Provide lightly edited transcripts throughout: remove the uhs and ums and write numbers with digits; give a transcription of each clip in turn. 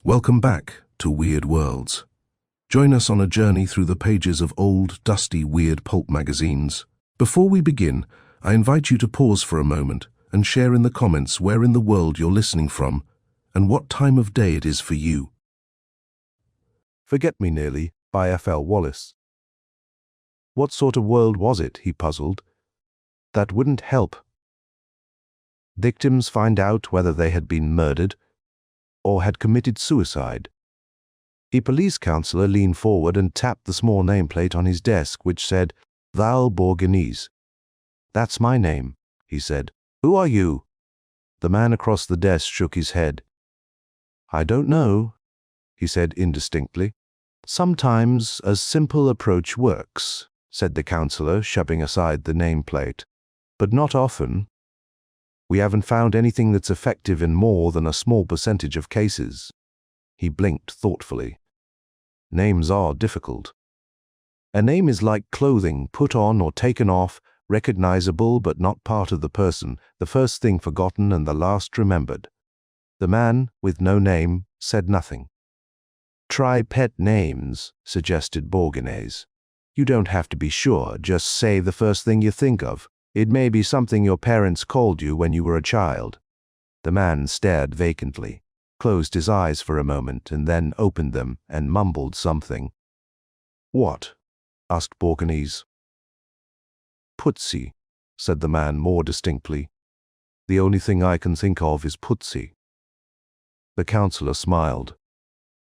Welcome back to Weird Worlds. Join us on a journey through the pages of old, dusty, weird pulp magazines. Before we begin, I invite you to pause for a moment and share in the comments where in the world you're listening from and what time of day it is for you. Forget Me Nearly by F.L. Wallace. What sort of world was it, he puzzled, that wouldn't help? Victims find out whether they had been murdered or had committed suicide. A police counsellor leaned forward and tapped the small nameplate on his desk, which said, Val Borghese. That's my name, he said. Who are you? The man across the desk shook his head. I don't know, he said indistinctly. Sometimes a simple approach works, said the counsellor, shoving aside the nameplate. But not often. We haven't found anything that's effective in more than a small percentage of cases. He blinked thoughtfully. Names are difficult. A name is like clothing, put on or taken off, recognizable but not part of the person, the first thing forgotten and the last remembered. The man with no name said nothing. Try pet names, suggested Borghese. You don't have to be sure, just say the first thing you think of. It may be something your parents called you when you were a child. The man stared vacantly, closed his eyes for a moment and then opened them and mumbled something. What? Asked Borghese. Putzi, said the man more distinctly. The only thing I can think of is Putzi. The counsellor smiled.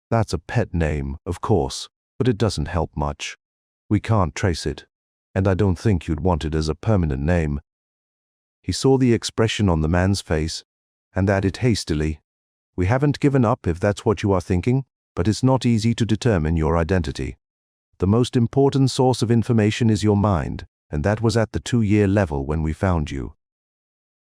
That's a pet name, of course, but it doesn't help much. We can't trace it. And I don't think you'd want it as a permanent name. He saw the expression on the man's face and added hastily, We haven't given up if that's what you are thinking, but it's not easy to determine your identity. The most important source of information is your mind, and that was at the 2-year level when we found you.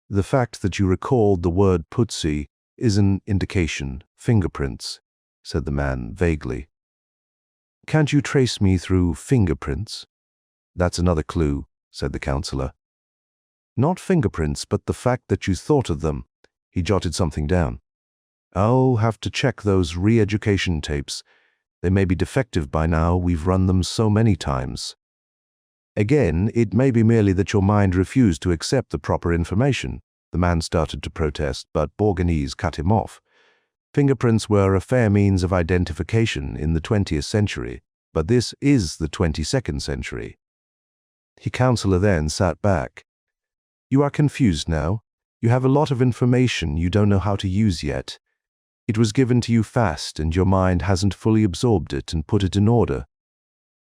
The fact that you recalled the word Putzi is an indication, fingerprints, said the man vaguely. Can't you trace me through fingerprints? That's another clue, said the counsellor. Not fingerprints, but the fact that you thought of them. He jotted something down. I'll have to check those re-education tapes. They may be defective by now, we've run them so many times. Again, it may be merely that your mind refused to accept the proper information. The man started to protest, but Borghese cut him off. Fingerprints were a fair means of identification in the 20th century, but this is the 22nd century. The counsellor then sat back. You are confused now. You have a lot of information you don't know how to use yet. It was given to you fast and your mind hasn't fully absorbed it and put it in order.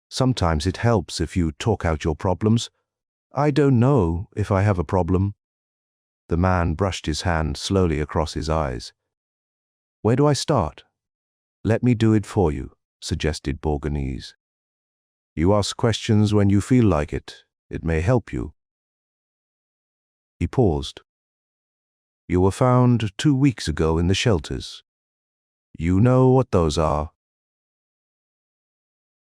Sometimes it helps if you talk out your problems. I don't know if I have a problem. The man brushed his hand slowly across his eyes. Where do I start? Let me do it for you, suggested Borghese. You ask questions when you feel like it. It may help you. He paused. You were found 2 weeks ago in the shelters. You know what those are?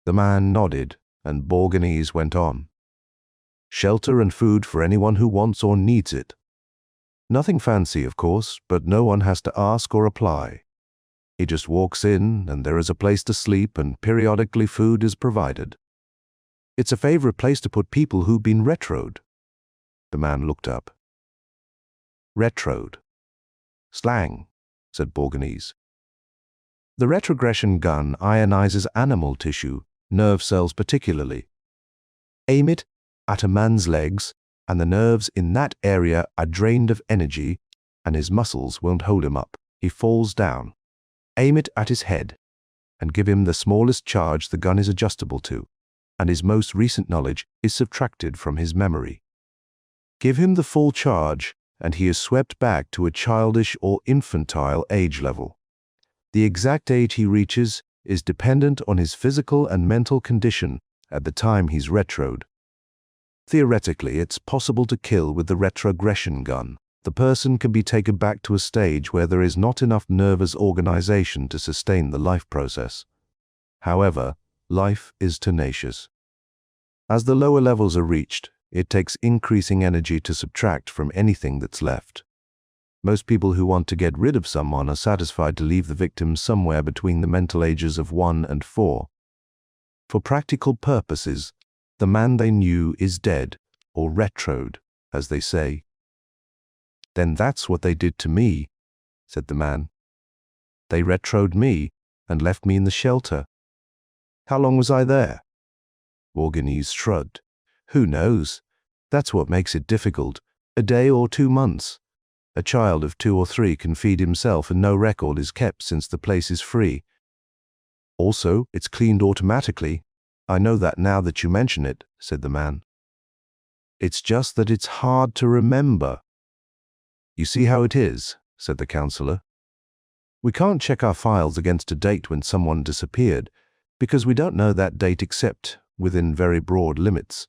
The man nodded, and Borghese went on. Shelter and food for anyone who wants or needs it. Nothing fancy, of course, but no one has to ask or apply. He just walks in, and there is a place to sleep, and periodically food is provided. It's a favorite place to put people who've been retroed. The man looked up. Retroed. Slang, said Borghese. The retrogression gun ionizes animal tissue, nerve cells particularly. Aim it at a man's legs, and the nerves in that area are drained of energy, and his muscles won't hold him up. He falls down. Aim it at his head, and give him the smallest charge the gun is adjustable to, and his most recent knowledge is subtracted from his memory. Give him the full charge, and he is swept back to a childish or infantile age level. The exact age he reaches is dependent on his physical and mental condition at the time he's retroed. Theoretically, it's possible to kill with the retrogression gun. The person can be taken back to a stage where there is not enough nervous organization to sustain the life process. However, life is tenacious. As the lower levels are reached, it takes increasing energy to subtract from anything that's left. Most people who want to get rid of someone are satisfied to leave the victim somewhere between the mental ages of 1 and 4. For practical purposes, the man they knew is dead, or retroed, as they say. Then that's what they did to me, said the man. They retroed me and left me in the shelter. How long was I there? Borgonese shrugged. Who knows? That's what makes it difficult. A day or 2 months. A child of 2 or 3 can feed himself and no record is kept since the place is free. Also, it's cleaned automatically. I know that now that you mention it, said the man. It's just that it's hard to remember. You see how it is, said the counselor. We can't check our files against a date when someone disappeared, because we don't know that date except within very broad limits.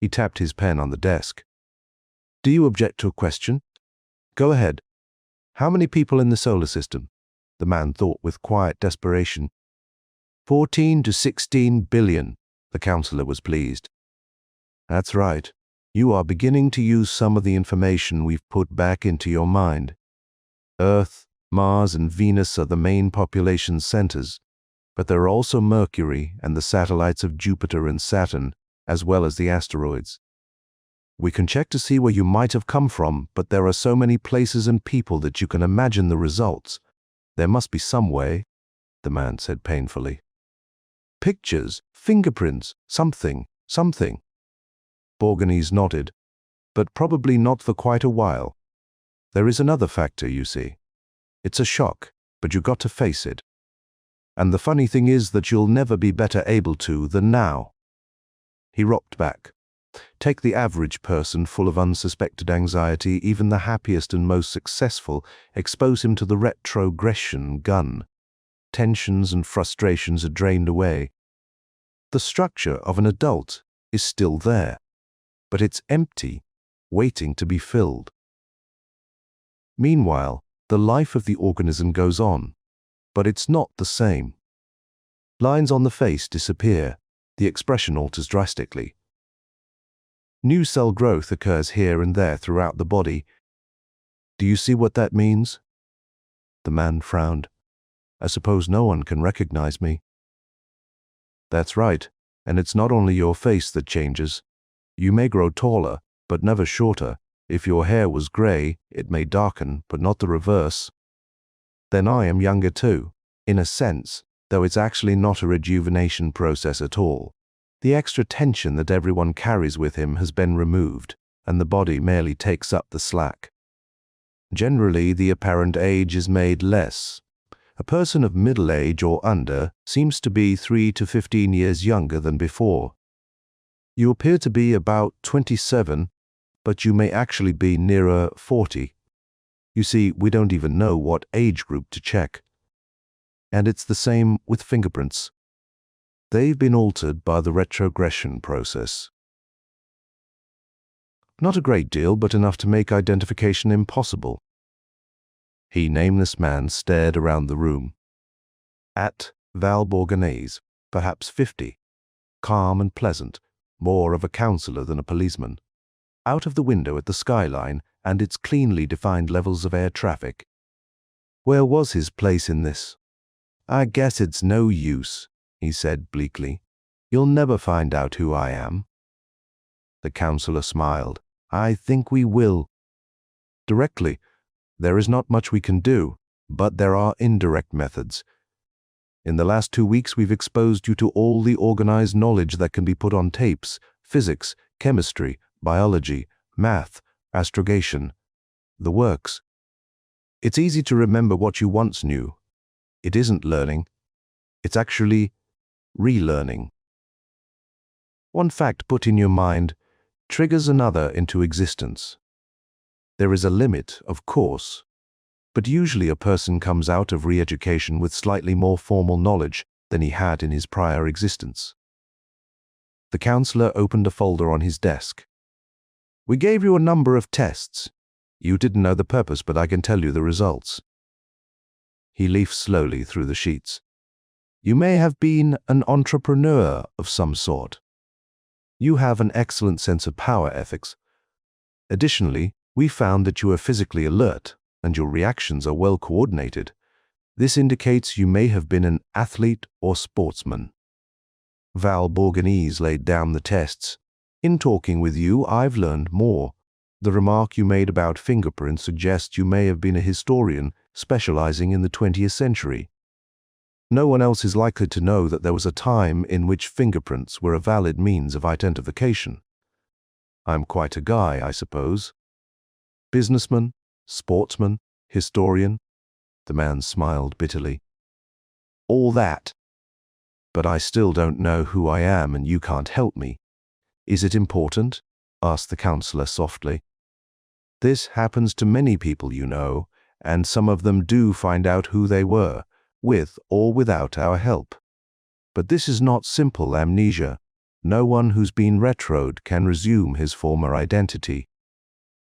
He tapped his pen on the desk. Do you object to a question? Go ahead. How many people in the solar system? The man thought with quiet desperation. 14 to 16 billion, the counselor was pleased. That's right. You are beginning to use some of the information we've put back into your mind. Earth, Mars, and Venus are the main population centers, but there are also Mercury and the satellites of Jupiter and Saturn, as well as the asteroids. We can check to see where you might have come from, but there are so many places and people that you can imagine the results. There must be some way, the man said painfully. Pictures, fingerprints, something. Borgonese nodded, but probably not for quite a while. There is another factor, you see. It's a shock, but you got to face it. And the funny thing is that you'll never be better able to than now. He rocked back. Take the average person full of unsuspected anxiety, even the happiest and most successful, expose him to the retrogression gun. Tensions and frustrations are drained away. The structure of an adult is still there, but it's empty, waiting to be filled. Meanwhile, the life of the organism goes on, but it's not the same. Lines on the face disappear, the expression alters drastically. New cell growth occurs here and there throughout the body. Do you see what that means? The man frowned. I suppose no one can recognize me. That's right, and it's not only your face that changes. You may grow taller, but never shorter. If your hair was gray, it may darken, but not the reverse. Then I am younger too, in a sense, though it's actually not a rejuvenation process at all. The extra tension that everyone carries with him has been removed, and the body merely takes up the slack. Generally, the apparent age is made less. A person of middle age or under seems to be 3 to 15 years younger than before. You appear to be about 27, but you may actually be nearer 40. You see, we don't even know what age group to check. And it's the same with fingerprints. They've been altered by the retrogression process. Not a great deal, but enough to make identification impossible. He, nameless man, stared around the room. At Val Borgonese, perhaps 50, calm and pleasant, more of a counselor than a policeman. Out of the window at the skyline and its cleanly defined levels of air traffic. Where was his place in this? I guess it's no use, he said bleakly. You'll never find out who I am. The counselor smiled. I think we will. Directly. There is not much we can do, but there are indirect methods. In the last 2 weeks we've exposed you to all the organized knowledge that can be put on tapes: physics, chemistry, biology, math, astrogation, the works. It's easy to remember what you once knew. It isn't learning. It's actually relearning. One fact put in your mind triggers another into existence. There is a limit, of course, but usually a person comes out of re-education with slightly more formal knowledge than he had in his prior existence. The counselor opened a folder on his desk. We gave you a number of tests. You didn't know the purpose, but I can tell you the results. He leafed slowly through the sheets. You may have been an entrepreneur of some sort. You have an excellent sense of power ethics. Additionally, we found that you are physically alert, and your reactions are well coordinated. This indicates you may have been an athlete or sportsman. Val Borganese laid down the tests. In talking with you, I've learned more. The remark you made about fingerprints suggests you may have been a historian specializing in the 20th century. No one else is likely to know that there was a time in which fingerprints were a valid means of identification. I'm quite a guy, I suppose. Businessman, sportsman, historian. The man smiled bitterly. All that. But I still don't know who I am and you can't help me. Is it important? Asked the counselor softly. This happens to many people, you know, and some of them do find out who they were, with or without our help. But this is not simple amnesia. No one who's been retroed can resume his former identity.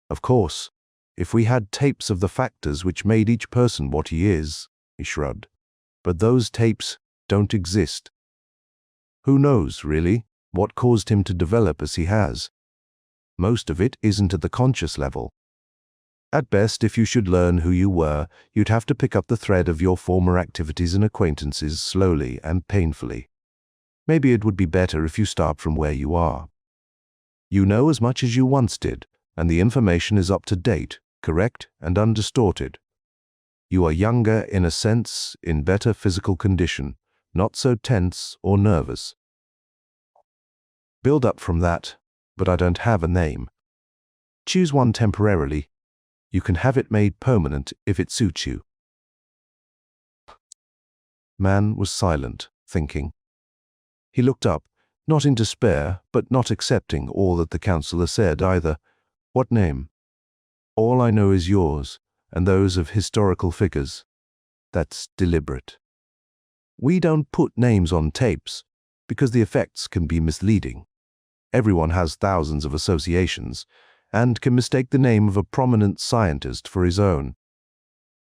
Of course, if we had tapes of the factors which made each person what he is, he shrugged. But those tapes don't exist. Who knows, really, what caused him to develop as he has? Most of it isn't at the conscious level. At best, if you should learn who you were, you'd have to pick up the thread of your former activities and acquaintances slowly and painfully. Maybe it would be better if you start from where you are. You know as much as you once did, and the information is up to date, correct, and undistorted. You are younger in a sense, in better physical condition, not so tense or nervous. Build up from that, but I don't have a name. Choose one temporarily. You can have it made permanent if it suits you. Man was silent, thinking. He looked up, not in despair, but not accepting all that the counselor said either. What name? All I know is yours, and those of historical figures. That's deliberate. We don't put names on tapes, because the effects can be misleading. Everyone has thousands of associations, and can mistake the name of a prominent scientist for his own.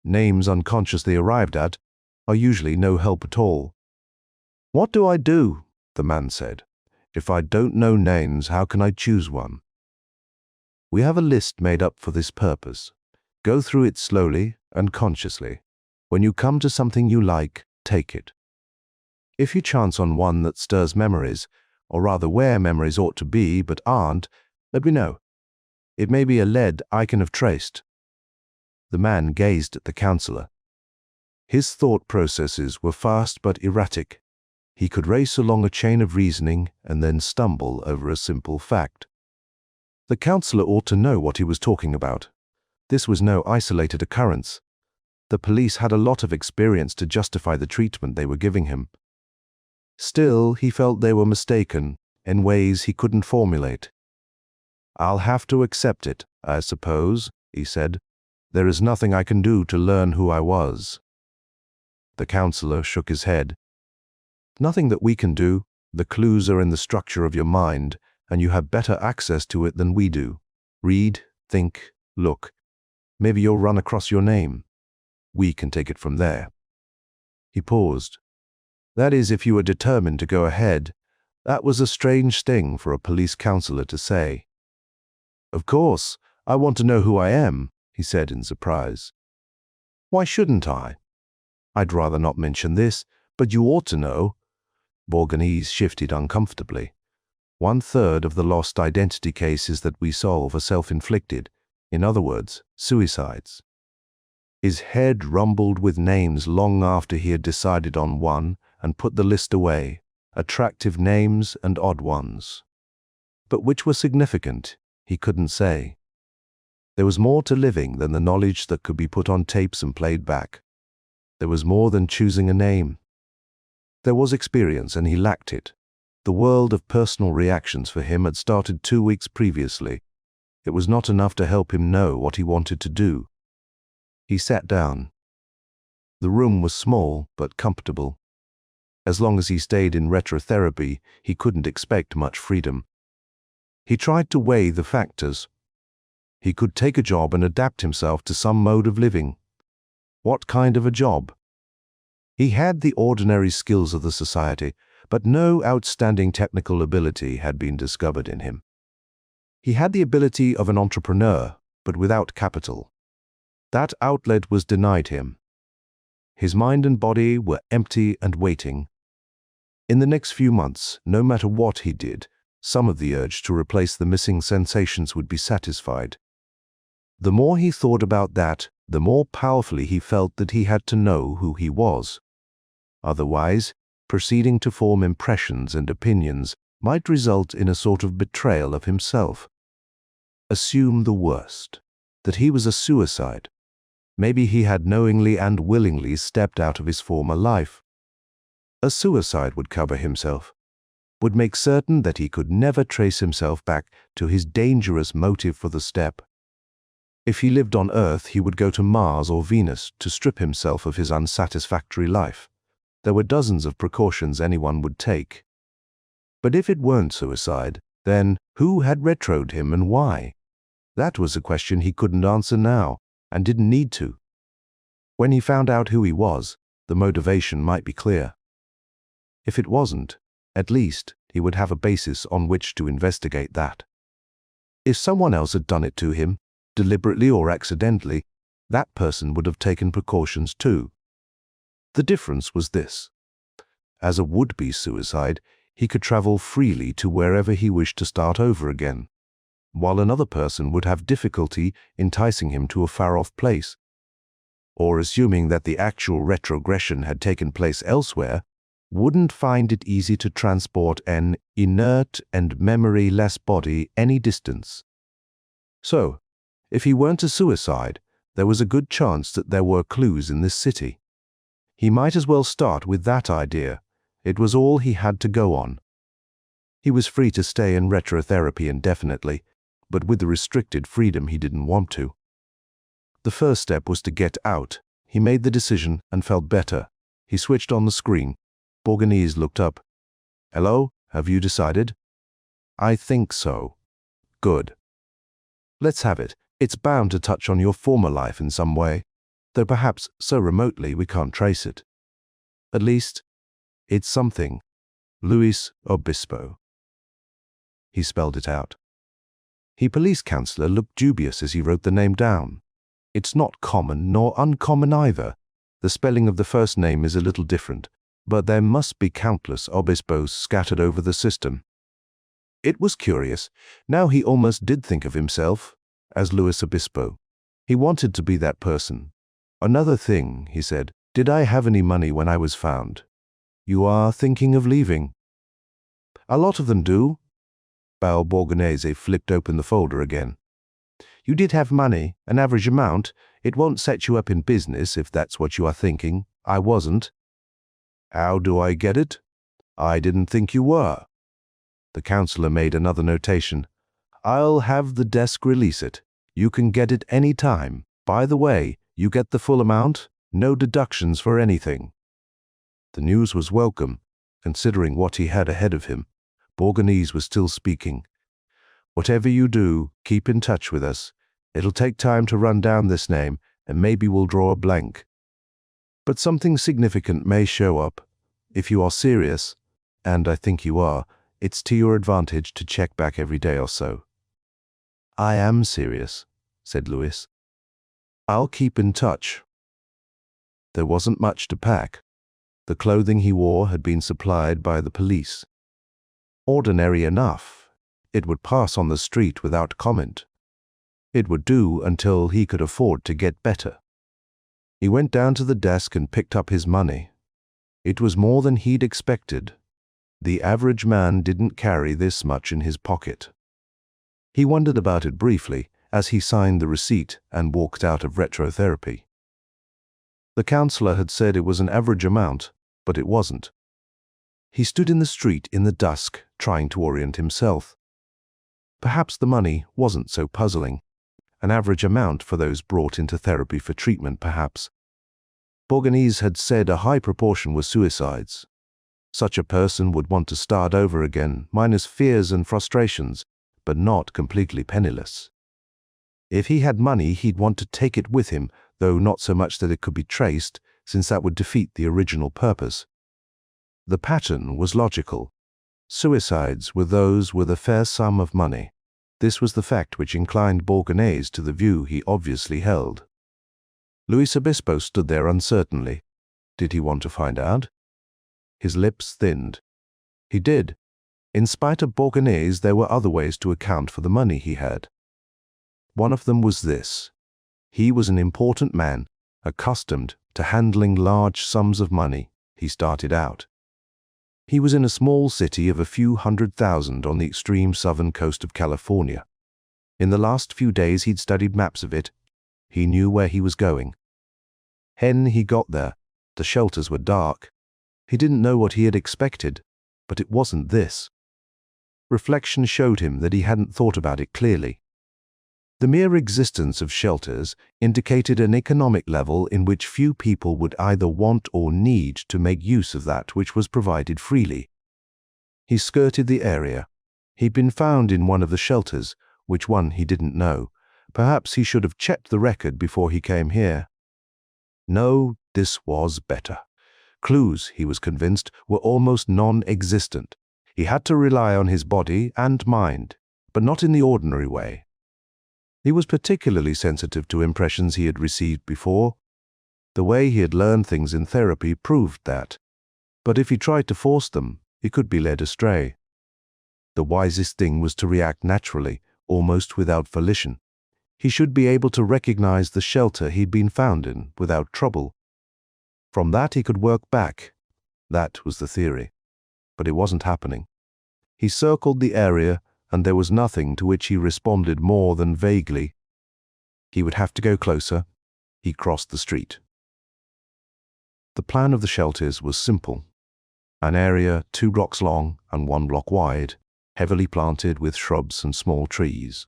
Names unconsciously arrived at are usually no help at all. What do I do? The man said. If I don't know names, how can I choose one? We have a list made up for this purpose. Go through it slowly and consciously. When you come to something you like, take it. If you chance on one that stirs memories, or rather where memories ought to be but aren't, let me know. It may be a lead I can have traced. The man gazed at the counselor. His thought processes were fast but erratic. He could race along a chain of reasoning and then stumble over a simple fact. The counselor ought to know what he was talking about. This was no isolated occurrence. The police had a lot of experience to justify the treatment they were giving him. Still, he felt they were mistaken in ways he couldn't formulate. I'll have to accept it, I suppose, he said. There is nothing I can do to learn who I was. The counselor shook his head. Nothing that we can do. The clues are in the structure of your mind, and you have better access to it than we do. Read, think, look. Maybe you'll run across your name. We can take it from there. He paused. That is, if you were determined to go ahead. That was a strange thing for a police counselor to say. Of course, I want to know who I am, he said in surprise. Why shouldn't I? I'd rather not mention this, but you ought to know. Borganese shifted uncomfortably. 1/3 of the lost identity cases that we solve are self-inflicted. In other words, suicides. His head rumbled with names long after he had decided on one and put the list away, attractive names and odd ones. But which were significant, he couldn't say. There was more to living than the knowledge that could be put on tapes and played back. There was more than choosing a name. There was experience, and he lacked it. The world of personal reactions for him had started 2 weeks previously. It was not enough to help him know what he wanted to do. He sat down. The room was small but comfortable. As long as he stayed in retrotherapy, he couldn't expect much freedom. He tried to weigh the factors. He could take a job and adapt himself to some mode of living. What kind of a job? He had the ordinary skills of the society, but no outstanding technical ability had been discovered in him. He had the ability of an entrepreneur, but without capital. That outlet was denied him. His mind and body were empty and waiting. In the next few months, no matter what he did, some of the urge to replace the missing sensations would be satisfied. The more he thought about that, the more powerfully he felt that he had to know who he was. Otherwise, proceeding to form impressions and opinions might result in a sort of betrayal of himself. Assume the worst, that he was a suicide. Maybe he had knowingly and willingly stepped out of his former life. A suicide would cover himself, would make certain that he could never trace himself back to his dangerous motive for the step. If he lived on Earth, he would go to Mars or Venus to strip himself of his unsatisfactory life. There were dozens of precautions anyone would take. But if it weren't suicide, then who had retroed him and why? That was a question he couldn't answer now, and didn't need to. When he found out who he was, the motivation might be clear. If it wasn't, at least he would have a basis on which to investigate that. If someone else had done it to him, deliberately or accidentally, that person would have taken precautions too. The difference was this. As a would-be suicide, he could travel freely to wherever he wished to start over again, while another person would have difficulty enticing him to a far-off place. Or assuming that the actual retrogression had taken place elsewhere, wouldn't find it easy to transport an inert and memory-less body any distance. So, if he weren't a suicide, there was a good chance that there were clues in this city. He might as well start with that idea. It was all he had to go on. He was free to stay in retrotherapy indefinitely, but with the restricted freedom he didn't want to. The first step was to get out. He made the decision and felt better. He switched on the screen. Borgonese looked up. "Hello, have you decided?" "I think so." "Good. Let's have it. It's bound to touch on your former life in some way, though perhaps so remotely we can't trace it. At least, it's something. Luis Obispo." He spelled it out. The police counselor looked dubious as he wrote the name down. It's not common nor uncommon either. The spelling of the first name is a little different, but there must be countless Obispos scattered over the system. It was curious. Now he almost did think of himself as Luis Obispo. He wanted to be that person. "Another thing," he said. "Did I have any money when I was found?" "You are thinking of leaving?" "A lot of them do." Bao Borgonese flipped open the folder again. "You did have money, an average amount. It won't set you up in business if that's what you are thinking. I wasn't." "How do I get it?" "I didn't think you were." The counselor made another notation. "I'll have the desk release it. You can get it any time. By the way, you get the full amount, no deductions for anything." The news was welcome, considering what he had ahead of him. Borgonese was still speaking. "Whatever you do, keep in touch with us. It'll take time to run down this name, and maybe we'll draw a blank. But something significant may show up. If you are serious, and I think you are, it's to your advantage to check back every day or so." "I am serious," said Luis. "I'll keep in touch." There wasn't much to pack. The clothing he wore had been supplied by the police. Ordinary enough. It would pass on the street without comment. It would do until he could afford to get better. He went down to the desk and picked up his money. It was more than he'd expected. The average man didn't carry this much in his pocket. He wondered about it briefly as he signed the receipt and walked out of retrotherapy. The counselor had said it was an average amount, but it wasn't. He stood in the street in the dusk, trying to orient himself. Perhaps the money wasn't so puzzling. An average amount for those brought into therapy for treatment, perhaps. Borgonese had said a high proportion were suicides. Such a person would want to start over again, minus fears and frustrations, but not completely penniless. If he had money, he'd want to take it with him, though not so much that it could be traced, since that would defeat the original purpose. The pattern was logical. Suicides were those with a fair sum of money. This was the fact which inclined Borgonese to the view he obviously held. Luis Obispo stood there uncertainly. Did he want to find out? His lips thinned. He did. In spite of Borgonese, there were other ways to account for the money he had. One of them was this. He was an important man, accustomed to handling large sums of money. He started out. He was in a small city of a few 100,000 on the extreme southern coast of California. In the last few days he'd studied maps of it. He knew where he was going. When he got there, the shelters were dark. He didn't know what he had expected, but it wasn't this. Reflection showed him that he hadn't thought about it clearly. The mere existence of shelters indicated an economic level in which few people would either want or need to make use of that which was provided freely. He skirted the area. He'd been found in one of the shelters, which one he didn't know. Perhaps he should have checked the record before he came here. No, this was better. Clues, he was convinced, were almost non-existent. He had to rely on his body and mind, but not in the ordinary way. He was particularly sensitive to impressions he had received before. The way he had learned things in therapy proved that. But if he tried to force them, he could be led astray. The wisest thing was to react naturally, almost without volition. He should be able to recognize the shelter he'd been found in without trouble. From that he could work back. That was the theory. But it wasn't happening. He circled the area, and there was nothing to which he responded more than vaguely. He would have to go closer. He crossed the street. The plan of the shelters was simple. An area 2 blocks long and 1 block wide, heavily planted with shrubs and small trees.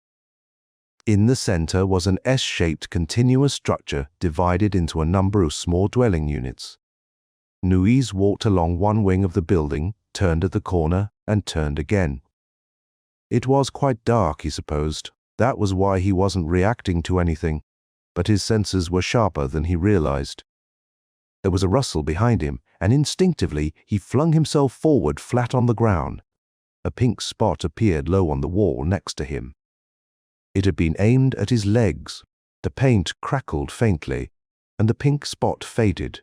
In the center was an S-shaped continuous structure divided into a number of small dwelling units. Luis walked along one wing of the building, turned at the corner, and turned again. It was quite dark, he supposed. That was why he wasn't reacting to anything, but his senses were sharper than he realized. There was a rustle behind him, and instinctively he flung himself forward flat on the ground. A pink spot appeared low on the wall next to him. It had been aimed at his legs. The paint crackled faintly, and the pink spot faded.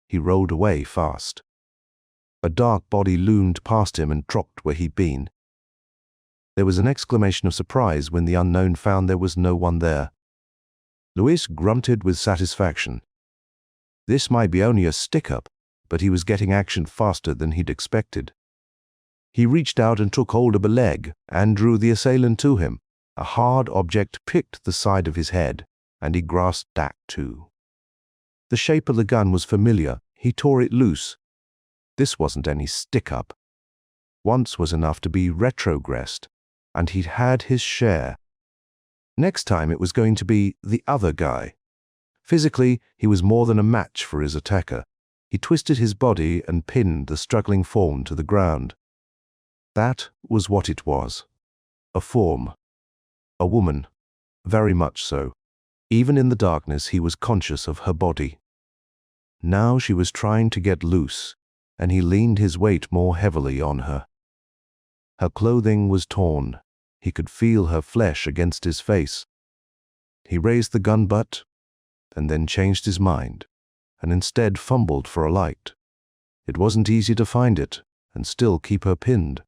He rolled away fast. A dark body loomed past him and dropped where he'd been. There was an exclamation of surprise when the unknown found there was no one there. Luis grunted with satisfaction. This might be only a stick-up, but he was getting action faster than he'd expected. He reached out and took hold of a leg and drew the assailant to him. A hard object picked the side of his head, and he grasped that too. The shape of the gun was familiar. He tore it loose. This wasn't any stick-up. Once was enough to be retrogressed, and he'd had his share. Next time it was going to be the other guy. Physically, he was more than a match for his attacker. He twisted his body and pinned the struggling form to the ground. That was what it was. A form. A woman. Very much so. Even in the darkness, he was conscious of her body. Now she was trying to get loose, and he leaned his weight more heavily on her. Her clothing was torn. He could feel her flesh against his face. He raised the gun butt, and then changed his mind, and instead fumbled for a light. It wasn't easy to find it, and still keep her pinned.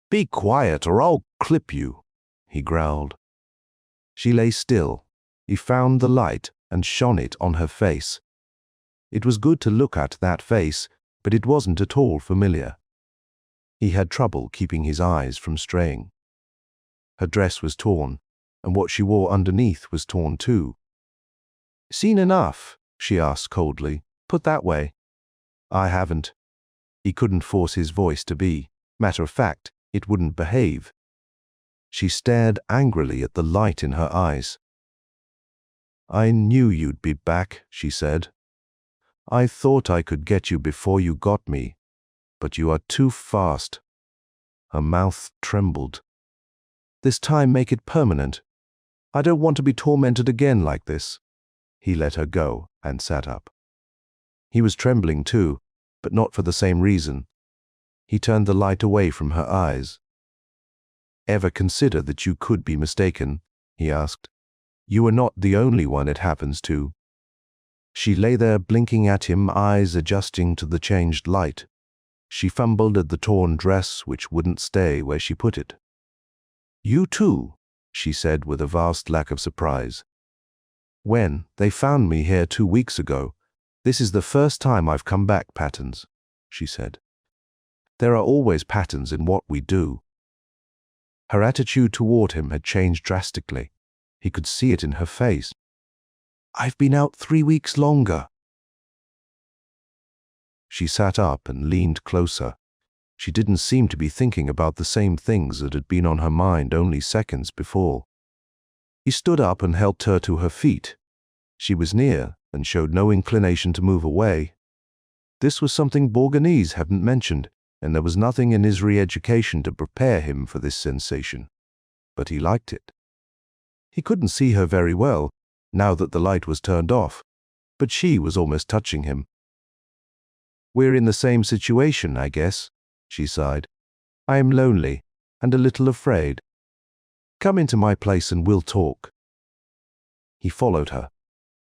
"Be quiet, or I'll clip you," he growled. She lay still. He found the light and shone it on her face. It was good to look at that face, but it wasn't at all familiar. He had trouble keeping his eyes from straying. Her dress was torn, and what she wore underneath was torn too. "Seen enough?" she asked coldly. "Put that way." "I haven't." He couldn't force his voice to be. Matter of fact, it wouldn't behave. She stared angrily at the light in her eyes. "I knew you'd be back," she said. "I thought I could get you before you got me, but you are too fast." Her mouth trembled. "This time make it permanent. I don't want to be tormented again like this." He let her go and sat up. He was trembling too, but not for the same reason. He turned the light away from her eyes. "Ever consider that you could be mistaken?" he asked. You are not the only one it happens to. She lay there blinking at him, eyes adjusting to the changed light. She fumbled at the torn dress which wouldn't stay where she put it. You too, she said with a vast lack of surprise. When they found me here 2 weeks ago, this is the first time I've come back, patterns, she said. There are always patterns in what we do. Her attitude toward him had changed drastically. He could see it in her face. I've been out 3 weeks longer. She sat up and leaned closer. She didn't seem to be thinking about the same things that had been on her mind only seconds before. He stood up and helped her to her feet. She was near and showed no inclination to move away. This was something Borgonese hadn't mentioned, and there was nothing in his re-education to prepare him for this sensation. But he liked it. He couldn't see her very well, now that the light was turned off, but she was almost touching him. We're in the same situation, I guess, she sighed. I am lonely and a little afraid. Come into my place and we'll talk. He followed her.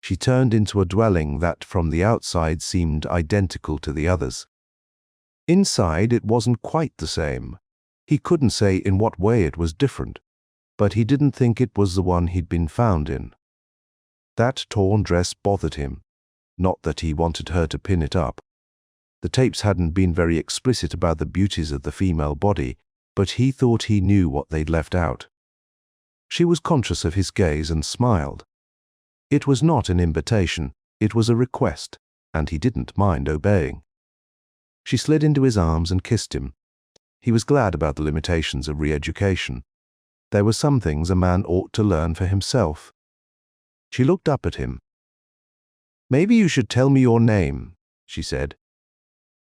She turned into a dwelling that from the outside seemed identical to the others. Inside it wasn't quite the same. He couldn't say in what way it was different, but he didn't think it was the one he'd been found in. That torn dress bothered him, not that he wanted her to pin it up. The tapes hadn't been very explicit about the beauties of the female body, but he thought he knew what they'd left out. She was conscious of his gaze and smiled. It was not an invitation, it was a request, and he didn't mind obeying. She slid into his arms and kissed him. He was glad about the limitations of re-education. There were some things a man ought to learn for himself. She looked up at him. Maybe you should tell me your name, she said.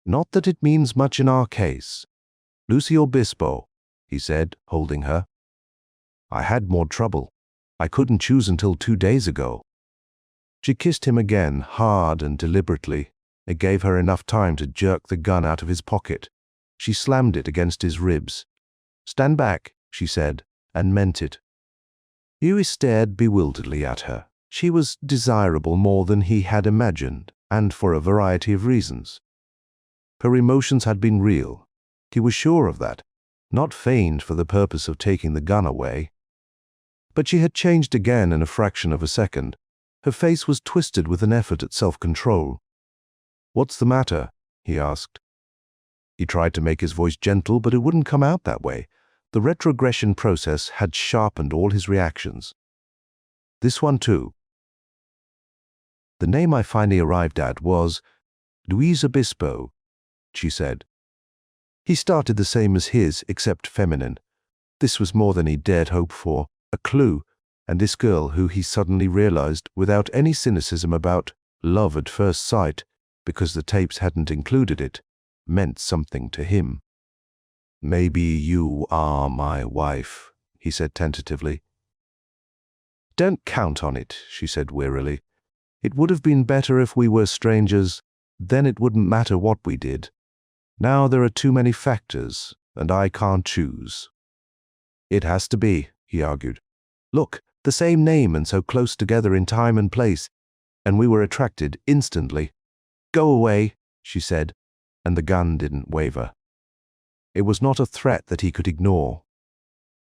Not that it means much in our case. Lucy Obispo, he said, holding her. I had more trouble. I couldn't choose until 2 days ago. She kissed him again, hard and deliberately. It gave her enough time to jerk the gun out of his pocket. She slammed it against his ribs. Stand back, she said, and meant it. Huey stared bewilderedly at her. She was desirable more than he had imagined, and for a variety of reasons. Her emotions had been real. He was sure of that, not feigned for the purpose of taking the gun away. But she had changed again in a fraction of a second. Her face was twisted with an effort at self-control. What's the matter? He asked. He tried to make his voice gentle, but it wouldn't come out that way. The retrogression process had sharpened all his reactions. This one too. The name I finally arrived at was Louise Obispo, she said. He started the same as his, except feminine. This was more than he dared hope for, a clue, and this girl who he suddenly realized, without any cynicism about love at first sight, because the tapes hadn't included it, meant something to him. Maybe you are my wife, he said tentatively. Don't count on it, she said wearily. It would have been better if we were strangers, then it wouldn't matter what we did. Now there are too many factors, and I can't choose. It has to be, he argued. Look, the same name and so close together in time and place, and we were attracted instantly. Go away, she said, and the gun didn't waver. It was not a threat that he could ignore.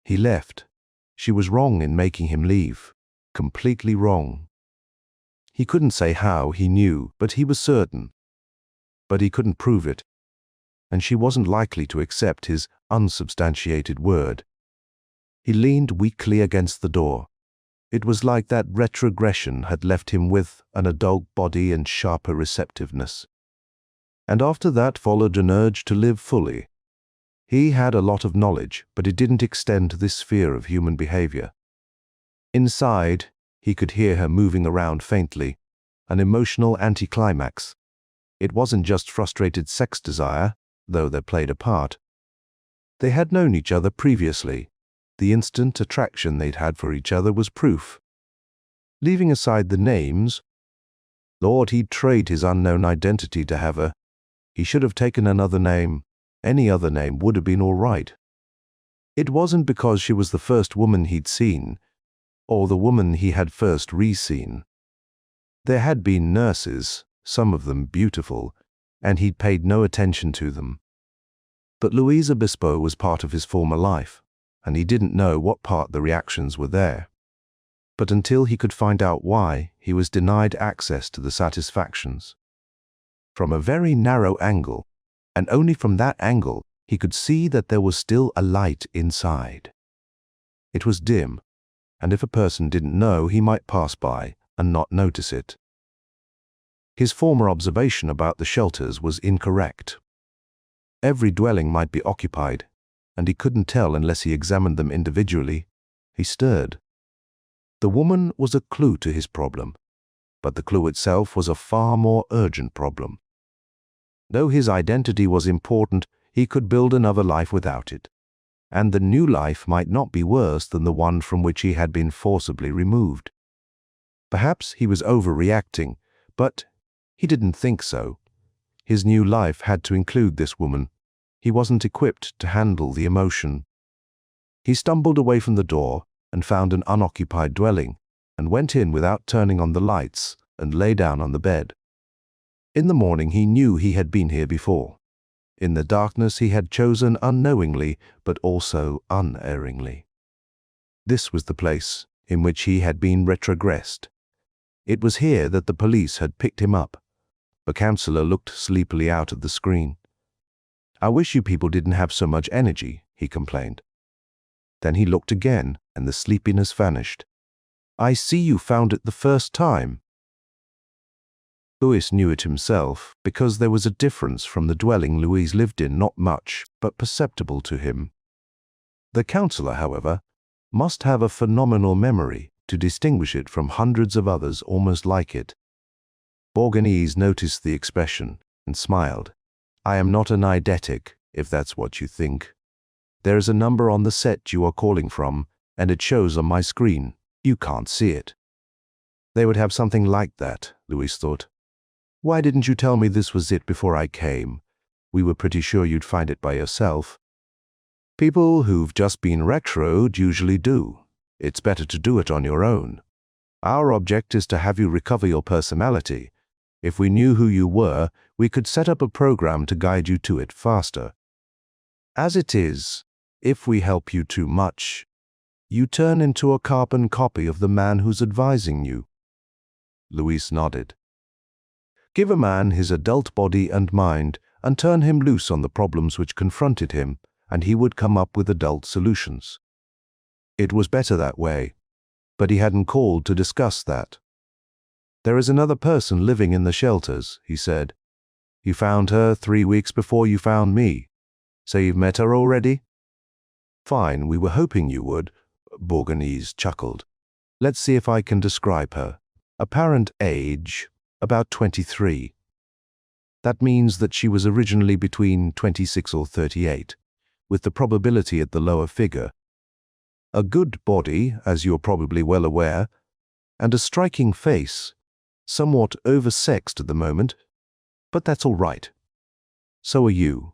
He left. She was wrong in making him leave. Completely wrong. He couldn't say how, he knew, but he was certain. But he couldn't prove it. And she wasn't likely to accept his unsubstantiated word. He leaned weakly against the door. It was like that retrogression had left him with an adult body and sharper receptiveness. And after that followed an urge to live fully. He had a lot of knowledge, but it didn't extend to this sphere of human behavior. Inside, he could hear her moving around faintly, an emotional anticlimax. It wasn't just frustrated sex desire, though that played a part. They had known each other previously. The instant attraction they'd had for each other was proof. Leaving aside the names, Lord, he'd trade his unknown identity to have her. He should have taken another name. Any other name would have been all right. It wasn't because she was the first woman he'd seen. or the woman he had first re-seen. There had been nurses, some of them beautiful, and he'd paid no attention to them. But Louise Obispo was part of his former life, and he didn't know what part the reactions were there. But until he could find out why, he was denied access to the satisfactions. From a very narrow angle, and only from that angle, he could see that there was still a light inside. It was dim, and if a person didn't know, he might pass by and not notice it. His former observation about the shelters was incorrect. Every dwelling might be occupied, and he couldn't tell unless he examined them individually. He stirred. The woman was a clue to his problem, but the clue itself was a far more urgent problem. Though his identity was important, he could build another life without it, and the new life might not be worse than the one from which he had been forcibly removed. Perhaps he was overreacting, but he didn't think so. His new life had to include this woman. He wasn't equipped to handle the emotion. He stumbled away from the door and found an unoccupied dwelling, and went in without turning on the lights and lay down on the bed. In the morning he knew he had been here before. In the darkness he had chosen unknowingly, but also unerringly. This was the place in which he had been retrogressed. It was here that the police had picked him up. The counselor looked sleepily out at the screen. "I wish you people didn't have so much energy," he complained. Then he looked again, and the sleepiness vanished. "I see you found it the first time." Louis knew it himself, because there was a difference from the dwelling Louise lived in, not much, but perceptible to him. The counselor, however, must have a phenomenal memory to distinguish it from hundreds of others almost like it. Borgonese noticed the expression and smiled. "I am not an eidetic, if that's what you think. There is a number on the set you are calling from, and it shows on my screen. You can't see it." They would have something like that, Louis thought. "Why didn't you tell me this was it before I came? We were pretty sure you'd find it by yourself." People who've just been retroed usually do. It's better to do it on your own. Our object is to have you recover your personality. If we knew who you were, we could set up a program to guide you to it faster. As it is, if we help you too much, you turn into a carbon copy of the man who's advising you. Louis nodded. Give a man his adult body and mind, and turn him loose on the problems which confronted him, and he would come up with adult solutions. It was better that way, but he hadn't called to discuss that. "There is another person living in the shelters," he said. "You found her 3 weeks before you found me. So you've met her already?" "Fine, we were hoping you would," Borgonese chuckled. "Let's see if I can describe her. Apparent age, about 23. That means that she was originally between 26 or 38, with the probability at the lower figure. A good body, as you're probably well aware, and a striking face, somewhat oversexed at the moment, but that's all right. So are you."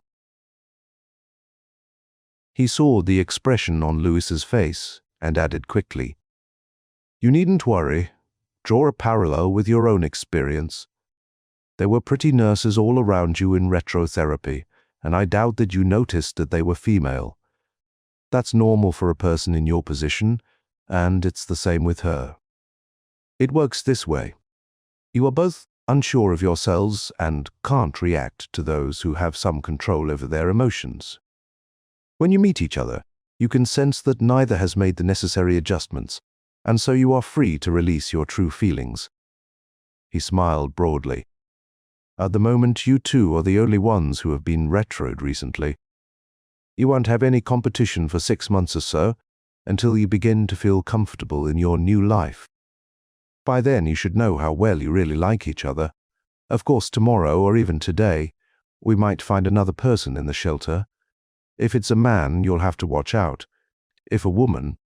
He saw the expression on Louis's face and added quickly, "You needn't worry. Draw a parallel with your own experience. There were pretty nurses all around you in retrotherapy, and I doubt that you noticed that they were female. That's normal for a person in your position, and it's the same with her. It works this way. You are both unsure of yourselves and can't react to those who have some control over their emotions. When you meet each other, you can sense that neither has made the necessary adjustments, and so you are free to release your true feelings." He smiled broadly. "At the moment, you two are the only ones who have been retroed recently. You won't have any competition for 6 months or so, until you begin to feel comfortable in your new life. By then you should know how well you really like each other. Of course, tomorrow, or even today, we might find another person in the shelter. If it's a man, you'll have to watch out. If a woman,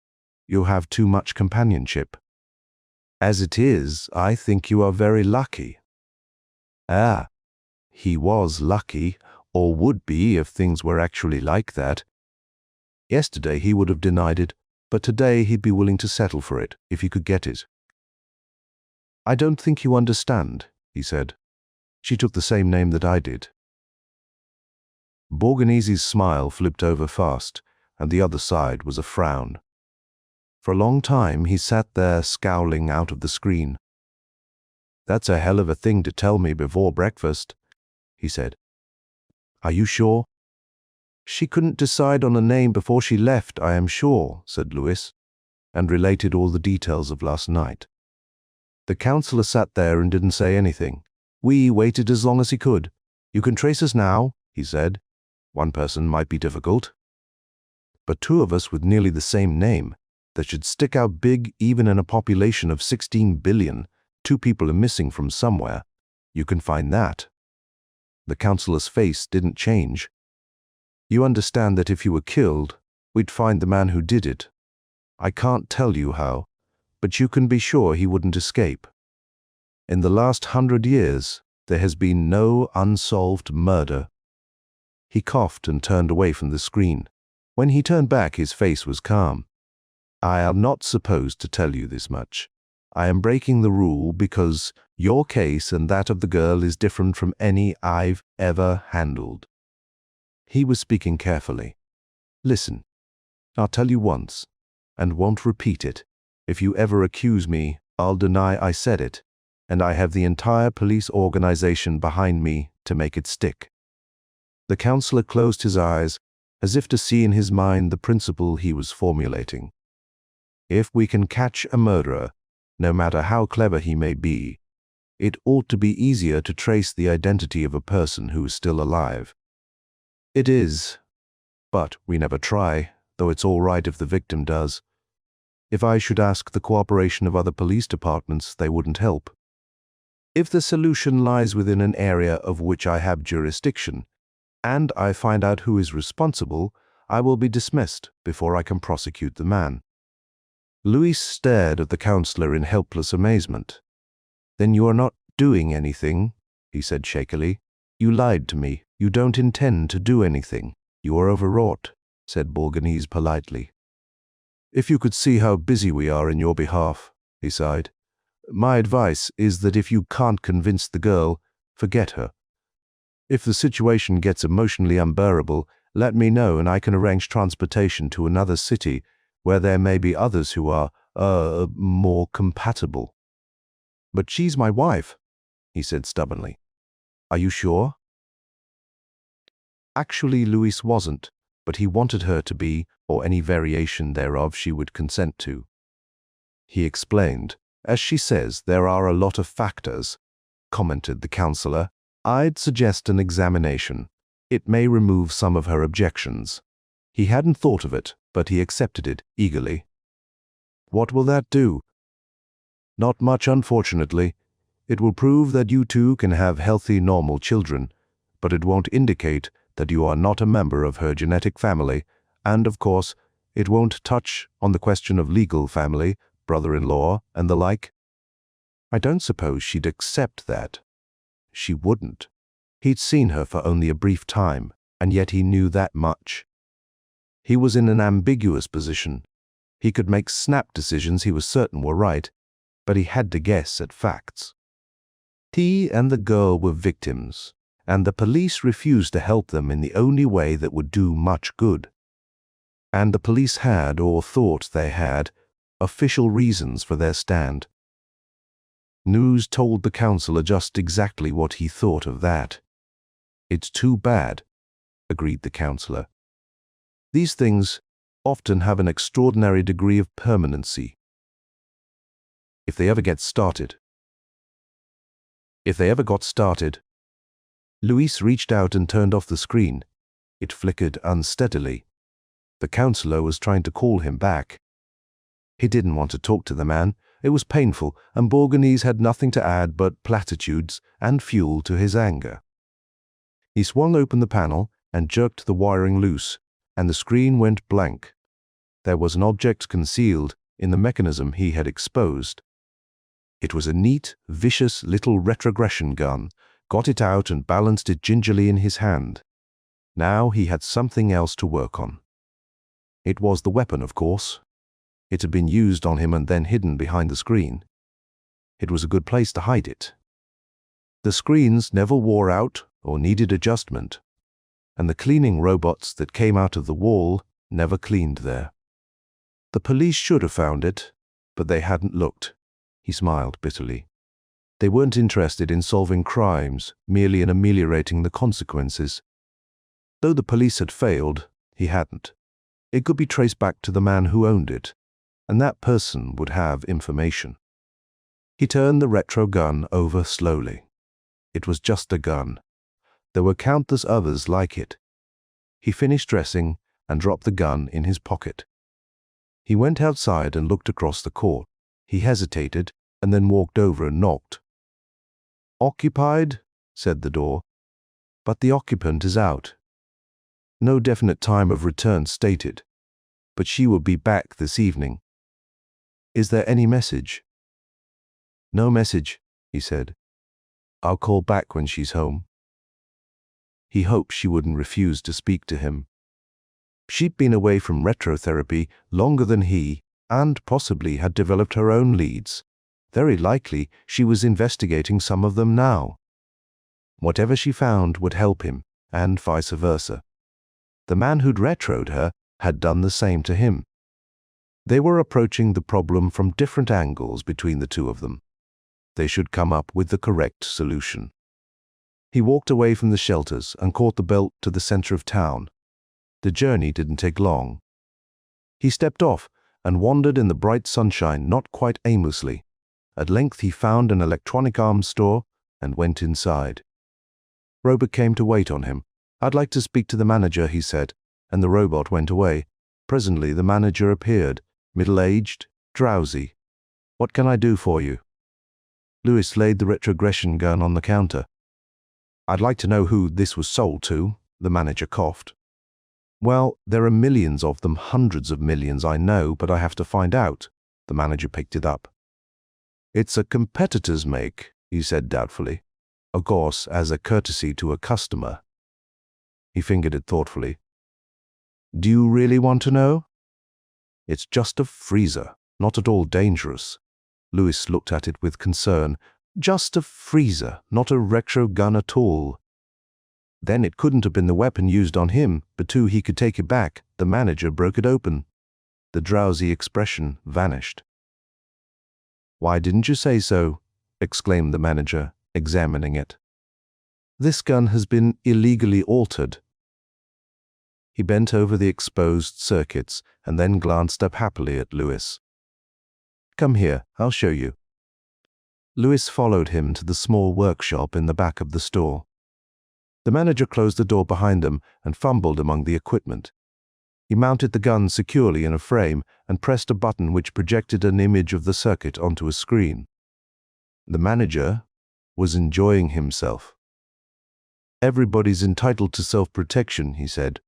you'll have too much companionship. As it is, I think you are very lucky." Ah, he was lucky, or would be if things were actually like that. Yesterday he would have denied it, but today he'd be willing to settle for it if he could get it. "I don't think you understand," he said. "She took the same name that I did." Borghese's smile flipped over fast, and the other side was a frown. For a long time he sat there scowling out of the screen. "That's a hell of a thing to tell me before breakfast," he said. "Are you sure?" "She couldn't decide on a name before she left, I am sure," said Louis, and related all the details of last night. The counselor sat there and didn't say anything. We waited as long as he could. "You can trace us now," he said. "One person might be difficult. But two of us with nearly the same name, that should stick out big even in a population of 16 billion, two people are missing from somewhere. You can find that." The counselor's face didn't change. "You understand that if you were killed, we'd find the man who did it. I can't tell you how, but you can be sure he wouldn't escape. In the last 100 years, there has been no unsolved murder." He coughed and turned away from the screen. When he turned back, his face was calm. "I am not supposed to tell you this much. I am breaking the rule because your case and that of the girl is different from any I've ever handled." He was speaking carefully. "Listen, I'll tell you once, and won't repeat it. If you ever accuse me, I'll deny I said it, and I have the entire police organization behind me to make it stick." The counselor closed his eyes, as if to see in his mind the principle he was formulating. If we can catch a murderer, no matter how clever he may be, it ought to be easier to trace the identity of a person who is still alive. It is, but we never try, though it's all right if the victim does. If I should ask the cooperation of other police departments, they wouldn't help. If the solution lies within an area of which I have jurisdiction, and I find out who is responsible, I will be dismissed before I can prosecute the man." Louis stared at the counselor in helpless amazement. "Then you are not doing anything," he said shakily. "You lied to me. You don't intend to do anything. You are overwrought," said Borghese politely. "If you could see how busy we are in your behalf," he sighed. "My advice is that if you can't convince the girl, forget her. If the situation gets emotionally unbearable, let me know and I can arrange transportation to another city where there may be others who are, more compatible." "But she's my wife," he said stubbornly. "Are you sure?" Actually, Louis wasn't, but he wanted her to be, or any variation thereof she would consent to. He explained, "As she says, there are a lot of factors," commented the counselor. "I'd suggest an examination. It may remove some of her objections." He hadn't thought of it, but he accepted it eagerly. "What will that do?" "Not much, unfortunately. It will prove that you two can have healthy, normal children, but it won't indicate that you are not a member of her genetic family, and, of course, it won't touch on the question of legal family, brother-in-law, and the like." I don't suppose she'd accept that. She wouldn't. He'd seen her for only a brief time, and yet he knew that much. He was in an ambiguous position. He could make snap decisions he was certain were right, but he had to guess at facts. He and the girl were victims, and the police refused to help them in the only way that would do much good. And the police had, or thought they had, official reasons for their stand. News told the counselor just exactly what he thought of that. "It's too bad," agreed the counselor. "These things often have an extraordinary degree of permanency. If they ever got started." Louis reached out and turned off the screen. It flickered unsteadily. The counselor was trying to call him back. He didn't want to talk to the man. It was painful, and Borghese had nothing to add but platitudes and fuel to his anger. He swung open the panel and jerked the wiring loose, and the screen went blank. There was an object concealed in the mechanism he had exposed. It was a neat, vicious little retrogression gun. Got it out and balanced it gingerly in his hand. Now he had something else to work on. It was the weapon, of course. It had been used on him and then hidden behind the screen. It was a good place to hide it. The screens never wore out or needed adjustment, and the cleaning robots that came out of the wall never cleaned there. The police should have found it, but they hadn't looked. He smiled bitterly. They weren't interested in solving crimes, merely in ameliorating the consequences. Though the police had failed, he hadn't. It could be traced back to the man who owned it, and that person would have information. He turned the retro gun over slowly. It was just a gun. There were countless others like it. He finished dressing and dropped the gun in his pocket. He went outside and looked across the court. He hesitated and then walked over and knocked. "Occupied?" said the door. "But the occupant is out." No definite time of return stated, but she will be back this evening. "Is there any message?" "No message," he said. "I'll call back when she's home." He hoped she wouldn't refuse to speak to him. She'd been away from retrotherapy longer than he, and possibly had developed her own leads. Very likely she was investigating some of them now. Whatever she found would help him, and vice versa. The man who'd retroed her had done the same to him. They were approaching the problem from different angles between the two of them. They should come up with the correct solution. He walked away from the shelters and caught the belt to the center of town. The journey didn't take long. He stepped off and wandered in the bright sunshine, not quite aimlessly. At length he found an electronic arms store and went inside. Robot came to wait on him. "I'd like to speak to the manager," he said, and the robot went away. Presently the manager appeared, middle-aged, drowsy. "What can I do for you?" Lewis laid the retrogression gun on the counter. "I'd like to know who this was sold to," the manager coughed. "Well, there are millions of them, hundreds of millions, I know, but I have to find out." The manager picked it up. "It's a competitor's make," he said doubtfully. "Of course, as a courtesy to a customer." He fingered it thoughtfully. "Do you really want to know?" "It's just a freezer, not at all dangerous." Lewis looked at it with concern. "Just a freezer, not a retro gun at all." "Then it couldn't have been the weapon used on him, but too he could take it back." The manager broke it open. The drowsy expression vanished. "Why didn't you say so?" exclaimed the manager, examining it. "This gun has been illegally altered." He bent over the exposed circuits and then glanced up happily at Lewis. "Come here, I'll show you." Lewis followed him to the small workshop in the back of the store. The manager closed the door behind them and fumbled among the equipment. He mounted the gun securely in a frame and pressed a button which projected an image of the circuit onto a screen. The manager was enjoying himself. "Everybody's entitled to self-protection," he said.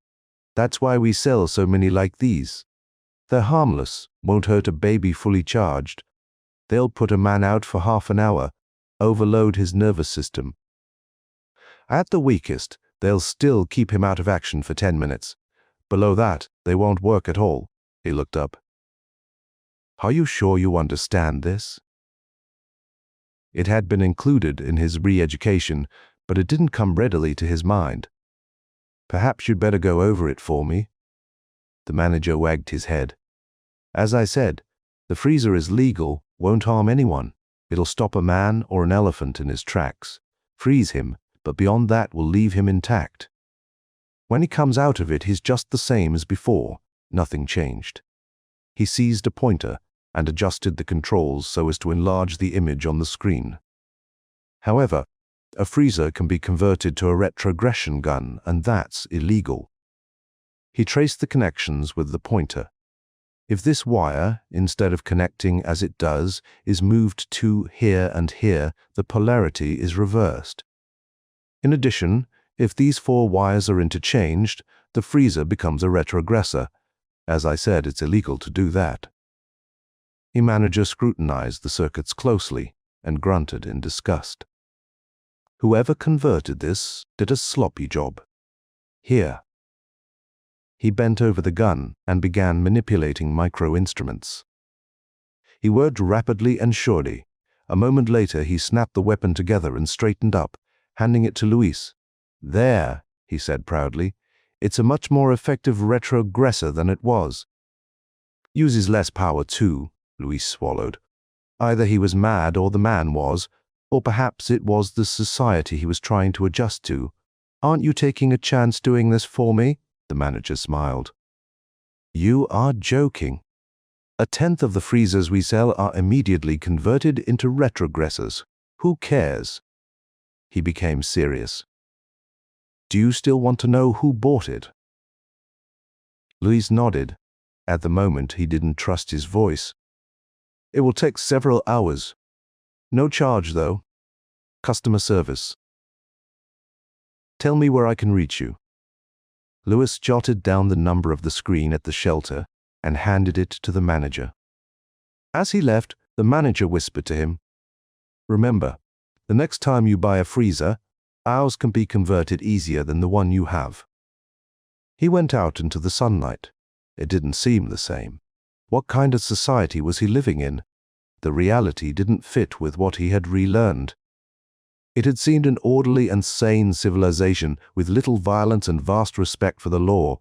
"That's why we sell so many like these. They're harmless, won't hurt a baby fully charged. They'll put a man out for half an hour, overload his nervous system. At the weakest, they'll still keep him out of action for 10 minutes. Below that, they won't work at all." He looked up. "Are you sure you understand this?" It had been included in his re-education, but it didn't come readily to his mind. "Perhaps you'd better go over it for me." The manager wagged his head. "As I said, the freezer is legal, won't harm anyone. It'll stop a man or an elephant in his tracks, freeze him, but beyond that will leave him intact. When he comes out of it, he's just the same as before. Nothing changed." He seized a pointer and adjusted the controls so as to enlarge the image on the screen. "However, a freezer can be converted to a retrogression gun, and that's illegal." He traced the connections with the pointer. If this wire, instead of connecting as it does, is moved to here and here, the polarity is reversed. In addition, if these 4 wires are interchanged, the freezer becomes a retrogressor. As I said, it's illegal to do that. The manager scrutinized the circuits closely and grunted in disgust. "Whoever converted this did a sloppy job. Here." He bent over the gun and began manipulating micro-instruments. He worked rapidly and surely. A moment later, he snapped the weapon together and straightened up, handing it to Luis. "There," he said proudly. "It's a much more effective retrogresser than it was." "Uses less power too," Luis swallowed. Either he was mad or the man was, or perhaps it was the society he was trying to adjust to. "Aren't you taking a chance doing this for me?" The manager smiled. "You are joking. 1/10 of the freezers we sell are immediately converted into retrogressors. Who cares?" He became serious. "Do you still want to know who bought it?" Luis nodded. At the moment, he didn't trust his voice. "It will take several hours. No charge, though. Customer service. Tell me where I can reach you." Luis jotted down the number of the screen at the shelter and handed it to the manager. As he left, the manager whispered to him, "Remember, the next time you buy a freezer, ours can be converted easier than the one you have." He went out into the sunlight. It didn't seem the same. What kind of society was he living in? The reality didn't fit with what he had relearned. It had seemed an orderly and sane civilization with little violence and vast respect for the law.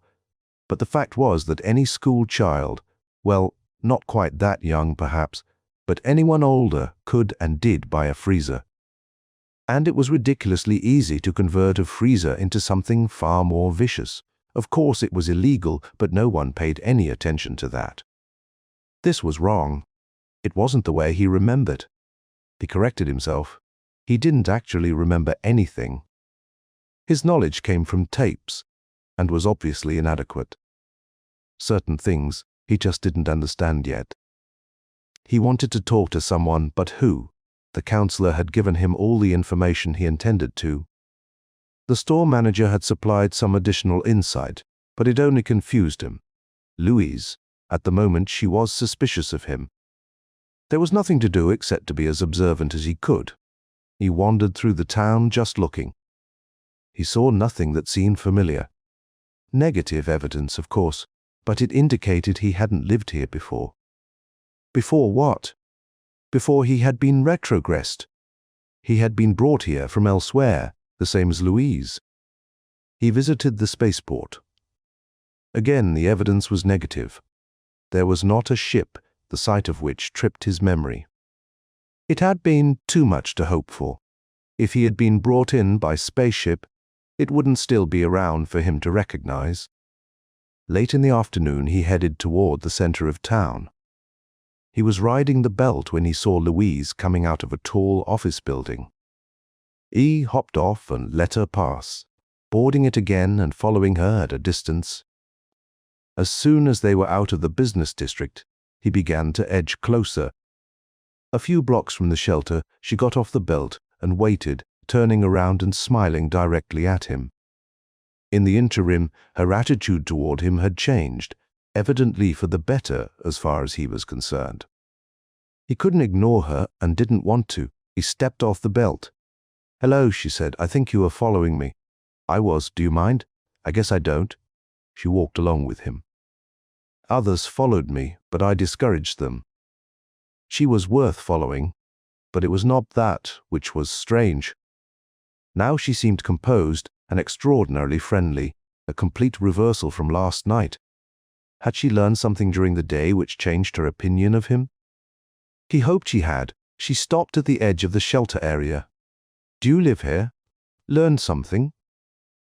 But the fact was that any school child, well, not quite that young perhaps, but anyone older could and did buy a freezer. And it was ridiculously easy to convert a freezer into something far more vicious. Of course it was illegal, but no one paid any attention to that. This was wrong. It wasn't the way he remembered. He corrected himself. He didn't actually remember anything. His knowledge came from tapes, and was obviously inadequate. Certain things he just didn't understand yet. He wanted to talk to someone, but who? The counselor had given him all the information he intended to. The store manager had supplied some additional insight, but it only confused him. Louise, at the moment, she was suspicious of him. There was nothing to do except to be as observant as he could. He wandered through the town just looking. He saw nothing that seemed familiar. Negative evidence, of course, but it indicated he hadn't lived here before. Before what? Before he had been retrogressed. He had been brought here from elsewhere, the same as Louise. He visited the spaceport. Again, the evidence was negative. There was not a ship, the sight of which tripped his memory. It had been too much to hope for. If he had been brought in by spaceship, it wouldn't still be around for him to recognize. Late in the afternoon, he headed toward the center of town. He was riding the belt when he saw Louise coming out of a tall office building. He hopped off and let her pass, boarding it again and following her at a distance. As soon as they were out of the business district, he began to edge closer. A few blocks from the shelter, she got off the belt and waited, turning around and smiling directly at him. In the interim, her attitude toward him had changed, evidently for the better as far as he was concerned. He couldn't ignore her and didn't want to. He stepped off the belt. "Hello," she said. "I think you were following me." "I was. Do you mind?" "I guess I don't." She walked along with him. "Others followed me, but I discouraged them." She was worth following, but it was not that which was strange. Now she seemed composed and extraordinarily friendly, a complete reversal from last night. Had she learned something during the day which changed her opinion of him? He hoped she had. She stopped at the edge of the shelter area. "Do you live here? Learned something?"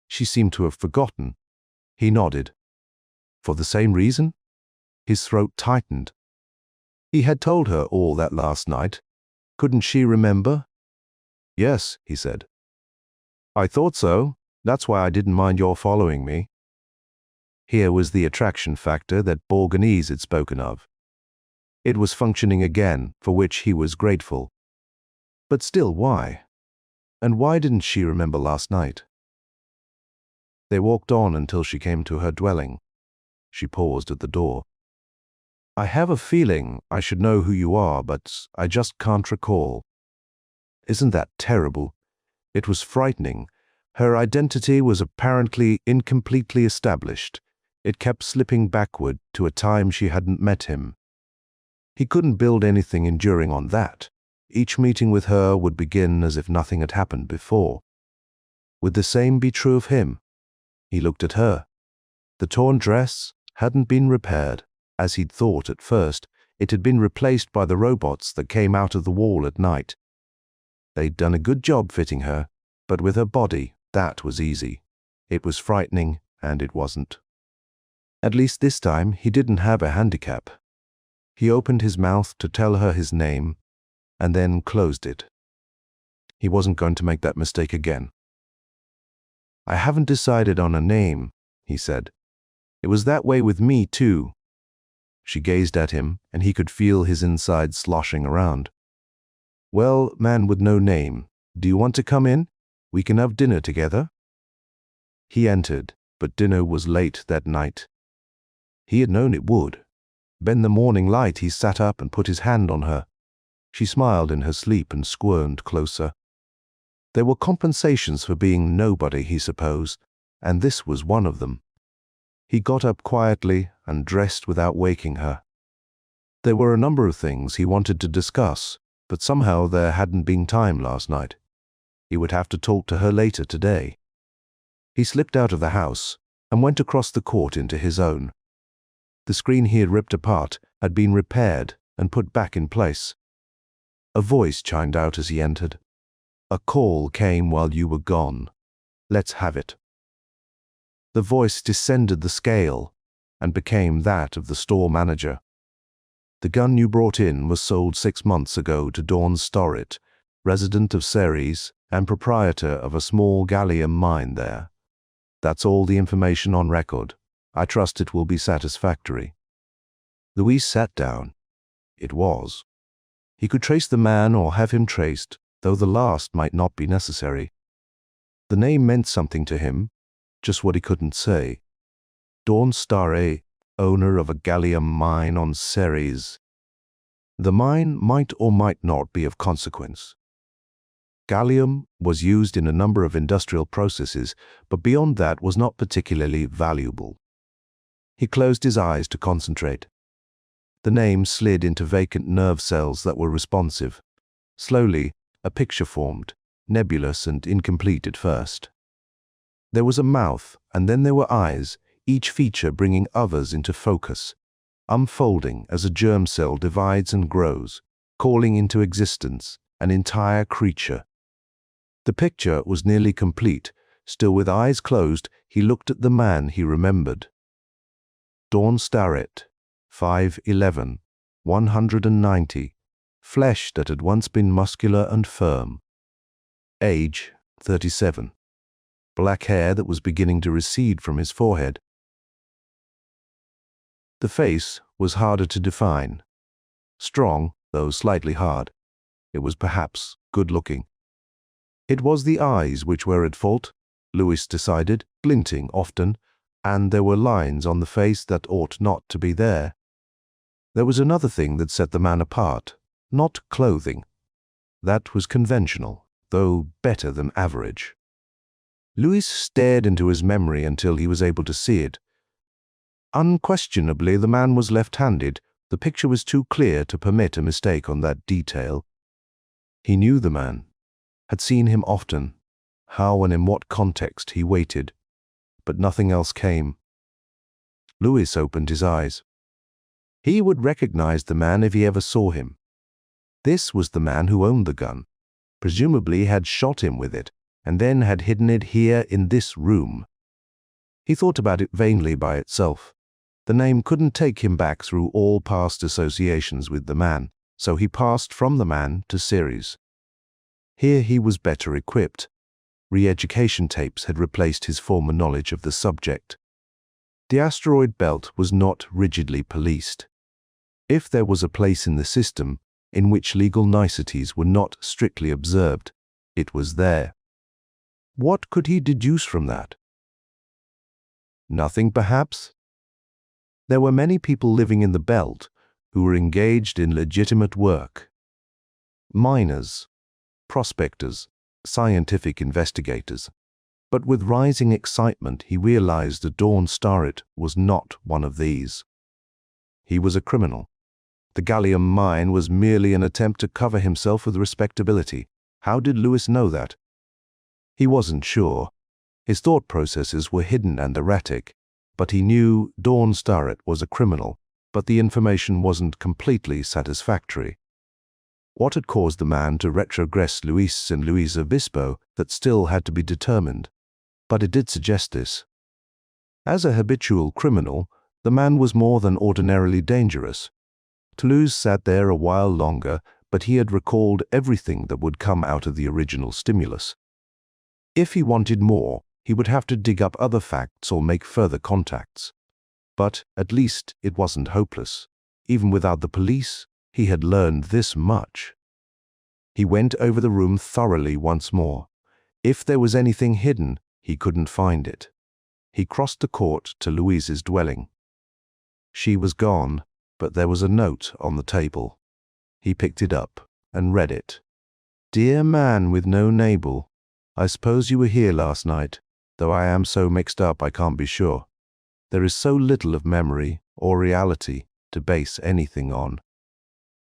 She seemed to have forgotten. He nodded. For the same reason? His throat tightened. He had told her all that last night. Couldn't she remember? "Yes," he said. "I thought so. That's why I didn't mind your following me." Here was the attraction factor that Borgonese had spoken of. It was functioning again, for which he was grateful. But still, why? And why didn't she remember last night? They walked on until she came to her dwelling. She paused at the door. "I have a feeling I should know who you are, but I just can't recall." Isn't that terrible? It was frightening. Her identity was apparently incompletely established. It kept slipping backward to a time she hadn't met him. He couldn't build anything enduring on that. Each meeting with her would begin as if nothing had happened before. Would the same be true of him? He looked at her. The torn dress hadn't been repaired, as he'd thought at first. It had been replaced by the robots that came out of the wall at night. They'd done a good job fitting her, but with her body, that was easy. It was frightening, and it wasn't. At least this time, he didn't have a handicap. He opened his mouth to tell her his name, and then closed it. He wasn't going to make that mistake again. "I haven't decided on a name," he said. "It was that way with me, too." She gazed at him, and he could feel his insides sloshing around. "Well, man with no name, do you want to come in? We can have dinner together." He entered, but dinner was late that night. He had known it would. In the morning light, he sat up and put his hand on her. She smiled in her sleep and squirmed closer. There were compensations for being nobody, he supposed, and this was one of them. He got up quietly and dressed without waking her. There were a number of things he wanted to discuss, but somehow there hadn't been time last night. He would have to talk to her later today. He slipped out of the house and went across the court into his own. The screen he had ripped apart had been repaired and put back in place. A voice chimed out as he entered. "A call came while you were gone. Let's have it." The voice descended the scale and became that of the store manager. "The gun you brought in was sold 6 months ago to Dawn Storrett, resident of Ceres and proprietor of a small gallium mine there. That's all the information on record. I trust it will be satisfactory." Louise sat down. It was. He could trace the man or have him traced, though the last might not be necessary. The name meant something to him, just what he couldn't say. Dawn Storrett, owner of a gallium mine on Ceres. The mine might or might not be of consequence. Gallium was used in a number of industrial processes, but beyond that was not particularly valuable. He closed his eyes to concentrate. The name slid into vacant nerve cells that were responsive. Slowly, a picture formed, nebulous and incomplete at first. There was a mouth, and then there were eyes, each feature bringing others into focus, unfolding as a germ cell divides and grows, calling into existence an entire creature. The picture was nearly complete. Still with eyes closed, he looked at the man he remembered. Dawn Storrett, 5'11", 190, flesh that had once been muscular and firm. Age, 37. Black hair that was beginning to recede from his forehead. The face was harder to define. Strong, though slightly hard. It was perhaps good-looking. It was the eyes which were at fault, Louis decided, glinting often, and there were lines on the face that ought not to be there. There was another thing that set the man apart, not clothing. That was conventional, though better than average. Louis stared into his memory until he was able to see it. Unquestionably, the man was left-handed. The picture was too clear to permit a mistake on that detail. He knew the man, had seen him often, how and in what context he waited, but nothing else came. Louis opened his eyes. He would recognize the man if he ever saw him. This was the man who owned the gun, presumably had shot him with it, and then had hidden it here in this room. He thought about it vainly by itself. The name couldn't take him back through all past associations with the man, so he passed from the man to Ceres. Here he was better equipped. Re-education tapes had replaced his former knowledge of the subject. The asteroid belt was not rigidly policed. If there was a place in the system in which legal niceties were not strictly observed, it was there. What could he deduce from that? Nothing, perhaps? There were many people living in the belt who were engaged in legitimate work. Miners, prospectors, scientific investigators. But with rising excitement, he realized that Dawn Storrett was not one of these. He was a criminal. The gallium mine was merely an attempt to cover himself with respectability. How did Lewis know that? He wasn't sure. His thought processes were hidden and erratic, but he knew Dawn Starrett was a criminal, but the information wasn't completely satisfactory. What had caused the man to retrogress Luis and Louise Obispo that still had to be determined, but it did suggest this. As a habitual criminal, the man was more than ordinarily dangerous. Toulouse sat there a while longer, but he had recalled everything that would come out of the original stimulus. If he wanted more, he would have to dig up other facts or make further contacts. But at least it wasn't hopeless. Even without the police, he had learned this much. He went over the room thoroughly once more. If there was anything hidden, he couldn't find it. He crossed the court to Louise's dwelling. She was gone, but there was a note on the table. He picked it up and read it. "Dear man with no name, I suppose you were here last night, though I am so mixed up I can't be sure. There is so little of memory or reality to base anything on.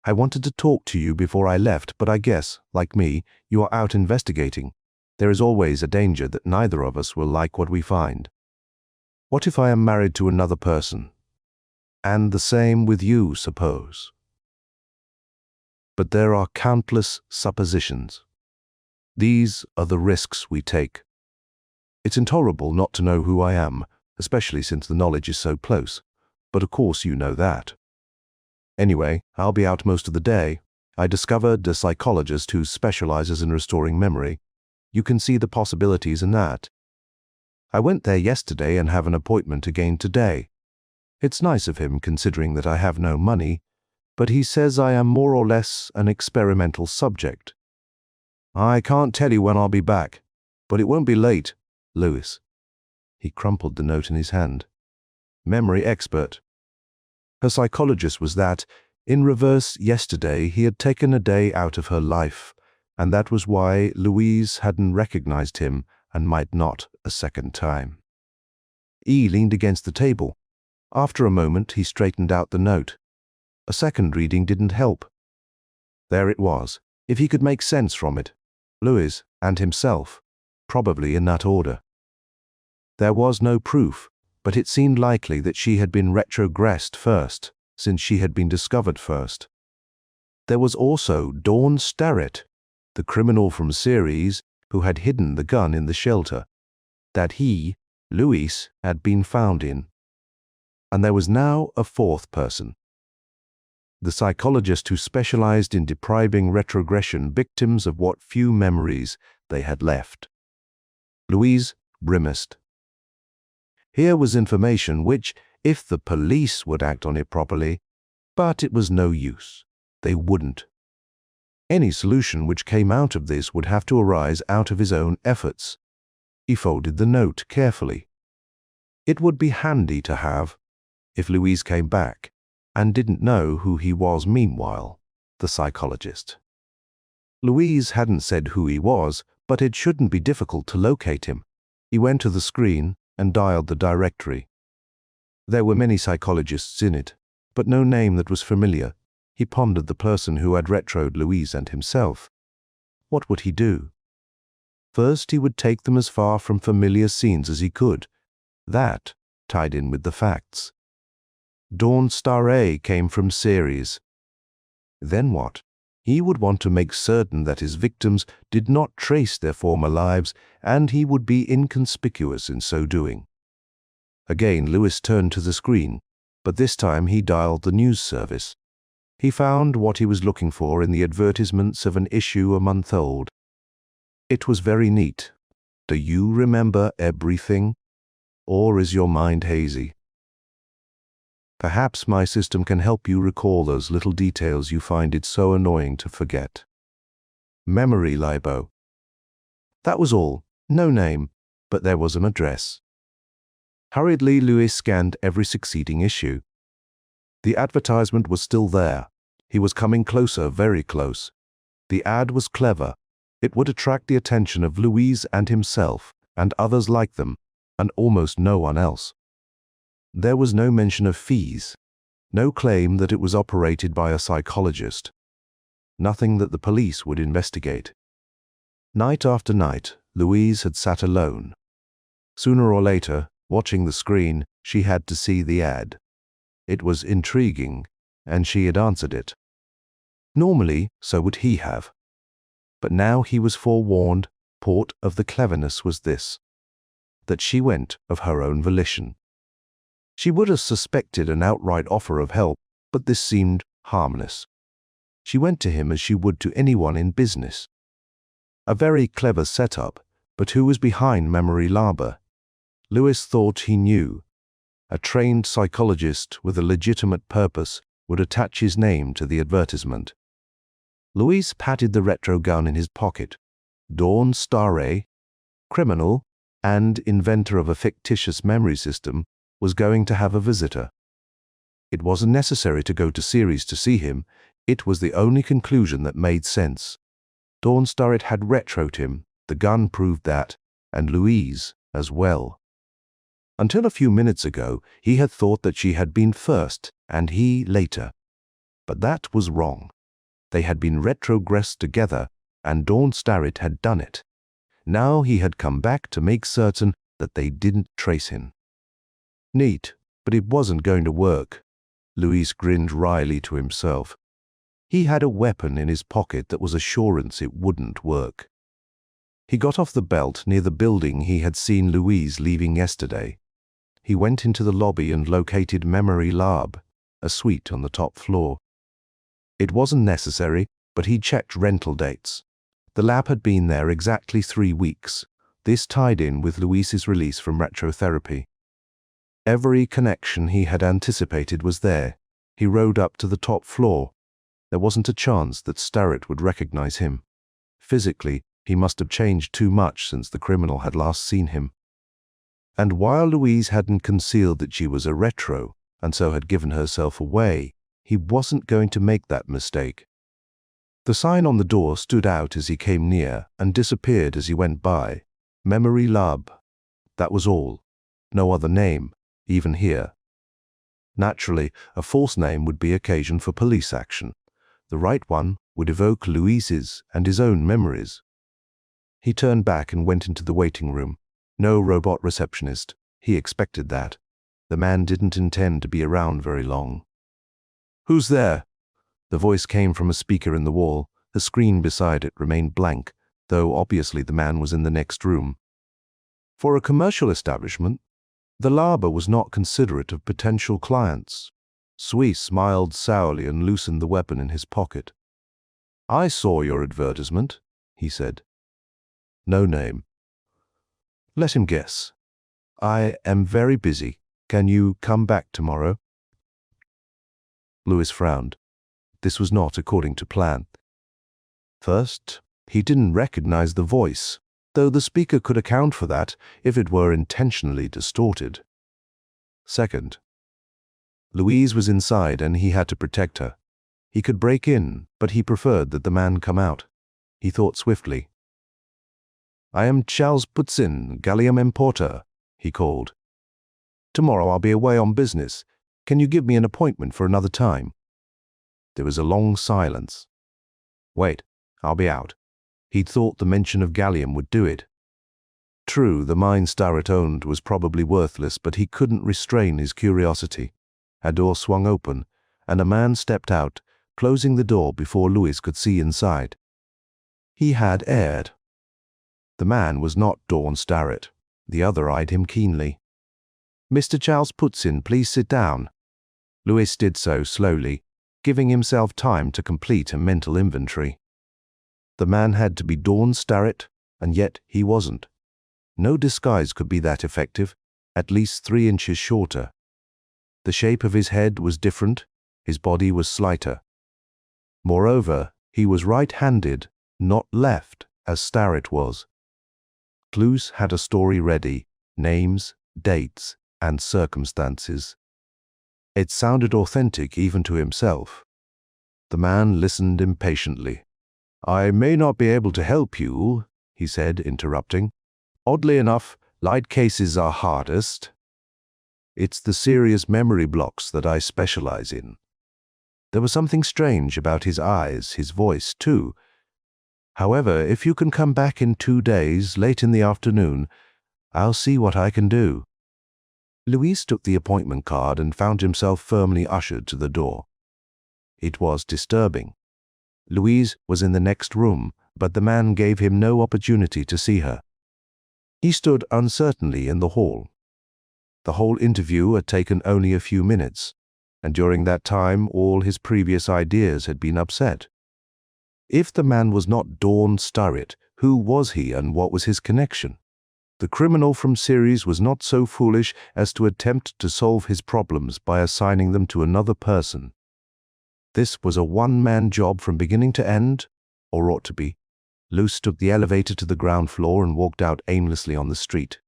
I wanted to talk to you before I left, but I guess, like me, you are out investigating. There is always a danger that neither of us will like what we find. What if I am married to another person? And the same with you, suppose. But there are countless suppositions. These are the risks we take. It's intolerable not to know who I am, especially since the knowledge is so close. But of course you know that. Anyway, I'll be out most of the day. I discovered a psychologist who specializes in restoring memory. You can see the possibilities in that. I went there yesterday and have an appointment again today. It's nice of him considering that I have no money, but he says I am more or less an experimental subject. I can't tell you when I'll be back, but it won't be late, Lewis. He crumpled the note in his hand. Memory expert. Her psychologist was that, in reverse, yesterday he had taken a day out of her life, and that was why Louise hadn't recognized him and might not a second time. E leaned against the table. After a moment, he straightened out the note. A second reading didn't help. There it was, if he could make sense from it. Louis and himself, probably in that order. There was no proof, but it seemed likely that she had been retrogressed first, since she had been discovered first. There was also Dawn Starrett, the criminal from series who had hidden the gun in the shelter, that he, Louis, had been found in. And there was now a fourth person. The psychologist who specialized in depriving retrogression victims of what few memories they had left. Louise grimaced. Here was information which, if the police would act on it properly, but it was no use. They wouldn't. Any solution which came out of this would have to arise out of his own efforts. He folded the note carefully. It would be handy to have, if Louise came back and didn't know who he was meanwhile, the psychologist. Louise hadn't said who he was, but it shouldn't be difficult to locate him. He went to the screen and dialed the directory. There were many psychologists in it, but no name that was familiar. He pondered the person who had retroed Louise and himself. What would he do? First, he would take them as far from familiar scenes as he could. That tied in with the facts. Dawn Starrett came from series. Then what? He would want to make certain that his victims did not trace their former lives, and he would be inconspicuous in so doing. Again, Lewis turned to the screen, but this time he dialed the news service. He found what he was looking for in the advertisements of an issue a month old. It was very neat. Do you remember everything? Or is your mind hazy? Perhaps my system can help you recall those little details you find it so annoying to forget. Memory libo. That was all. No name, but there was an address. Hurriedly, Louis scanned every succeeding issue. The advertisement was still there. He was coming closer, very close. The ad was clever. It would attract the attention of Louise and himself, and others like them, and almost no one else. There was no mention of fees. No claim that it was operated by a psychologist. Nothing that the police would investigate. Night after night, Louise had sat alone. Sooner or later, watching the screen, she had to see the ad. It was intriguing, and she had answered it. Normally, so would he have. But now he was forewarned. Part of the cleverness was this, that she went of her own volition. She would have suspected an outright offer of help, but this seemed harmless. She went to him as she would to anyone in business. A very clever setup, but who was behind Memory Laber? Lewis thought he knew. A trained psychologist with a legitimate purpose would attach his name to the advertisement. Louise patted the retro gun in his pocket. Dawn Starre, criminal and inventor of a fictitious memory system, was going to have a visitor. It wasn't necessary to go to Ceres to see him. It was the only conclusion that made sense. Dawn Starret had retroed him, the gun proved that, and Louise as well. Until a few minutes ago, he had thought that she had been first and he later. But that was wrong. They had been retrogressed together, and Dawn Starret had done it. Now he had come back to make certain that they didn't trace him. Neat, but it wasn't going to work. Louise grinned wryly to himself. He had a weapon in his pocket that was assurance it wouldn't work. He got off the belt near the building he had seen Louise leaving yesterday. He went into the lobby and located Memory Lab, a suite on the top floor. It wasn't necessary, but he checked rental dates. The lab had been there exactly 3 weeks. This tied in with Louise's release from retrotherapy. Every connection he had anticipated was there. He rode up to the top floor. There wasn't a chance that Starrett would recognize him. Physically, he must have changed too much since the criminal had last seen him. And while Louise hadn't concealed that she was a retro, and so had given herself away, he wasn't going to make that mistake. The sign on the door stood out as he came near and disappeared as he went by. Memory Lab. That was all. No other name, even here. Naturally, a false name would be occasion for police action. The right one would evoke Louise's and his own memories. He turned back and went into the waiting room. No robot receptionist. He expected that. The man didn't intend to be around very long. "Who's there?" The voice came from a speaker in the wall. The screen beside it remained blank, though obviously the man was in the next room. For a commercial establishment, the Laber was not considerate of potential clients. Suisse smiled sourly and loosened the weapon in his pocket. "I saw your advertisement," he said. "No name." "Let him guess." "I am very busy. Can you come back tomorrow?" Lewis frowned. This was not according to plan. First, he didn't recognize the voice, though the speaker could account for that if it were intentionally distorted. Second, Louise was inside and he had to protect her. He could break in, but he preferred that the man come out. He thought swiftly. "I am Charles Putzin, Gallium Importer," he called. "Tomorrow I'll be away on business. Can you give me an appointment for another time?" There was a long silence. "Wait, I'll be out." He'd thought the mention of gallium would do it. True, the mine Starrett owned was probably worthless, but he couldn't restrain his curiosity. A door swung open, and a man stepped out, closing the door before Lewis could see inside. He had erred. The man was not Dawn Starrett. The other eyed him keenly. "Mr. Charles Putzin, please sit down." Lewis did so slowly, giving himself time to complete a mental inventory. The man had to be Dawn Starrett, and yet he wasn't. No disguise could be that effective, at least 3 inches shorter. The shape of his head was different, his body was slighter. Moreover, he was right-handed, not left, as Starrett was. Clues had a story ready, names, dates, and circumstances. It sounded authentic even to himself. The man listened impatiently. "I may not be able to help you," he said, interrupting. "Oddly enough, light cases are hardest." It's the serious memory blocks that I specialize in. There was something strange about his eyes, his voice, too. However, if you can come back in 2 days, late in the afternoon, I'll see what I can do." Louise took the appointment card and found himself firmly ushered to the door. It was disturbing. Louise was in the next room, but the man gave him no opportunity to see her. He stood uncertainly in the hall. The whole interview had taken only a few minutes, and during that time all his previous ideas had been upset. If the man was not Dawn Starrett, who was he and what was his connection? The criminal from Ceres was not so foolish as to attempt to solve his problems by assigning them to another person. This was a one-man job from beginning to end, or ought to be. Luce took the elevator to the ground floor and walked out aimlessly on the street.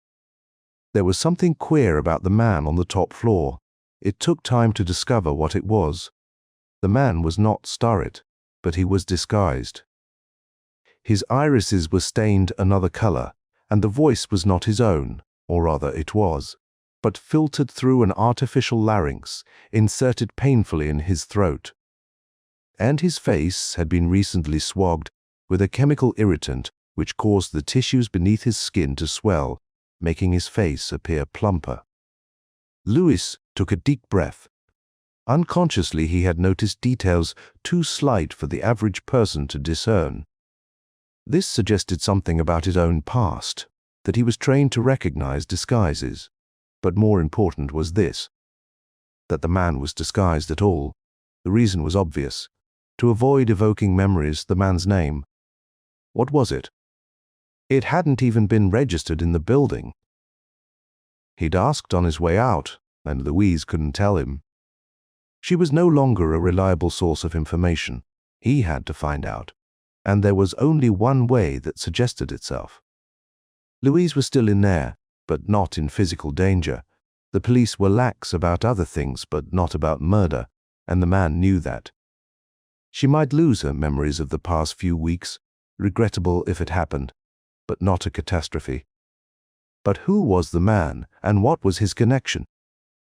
There was something queer about the man on the top floor. It took time to discover what it was. The man was not Starrett, but he was disguised. His irises were stained another color, and the voice was not his own, or rather it was, but filtered through an artificial larynx, inserted painfully in his throat. And his face had been recently swabbed with a chemical irritant which caused the tissues beneath his skin to swell, making his face appear plumper. Louis took a deep breath. Unconsciously he had noticed details too slight for the average person to discern. This suggested something about his own past, that he was trained to recognize disguises. But more important was this, that the man was disguised at all. The reason was obvious. To avoid evoking memories, the man's name. What was it? It hadn't even been registered in the building. He'd asked on his way out, and Louise couldn't tell him. She was no longer a reliable source of information. He had to find out. And there was only one way that suggested itself. Louise was still in there, but not in physical danger. The police were lax about other things, but not about murder, and the man knew that. She might lose her memories of the past few weeks, regrettable if it happened, but not a catastrophe. But who was the man, and what was his connection?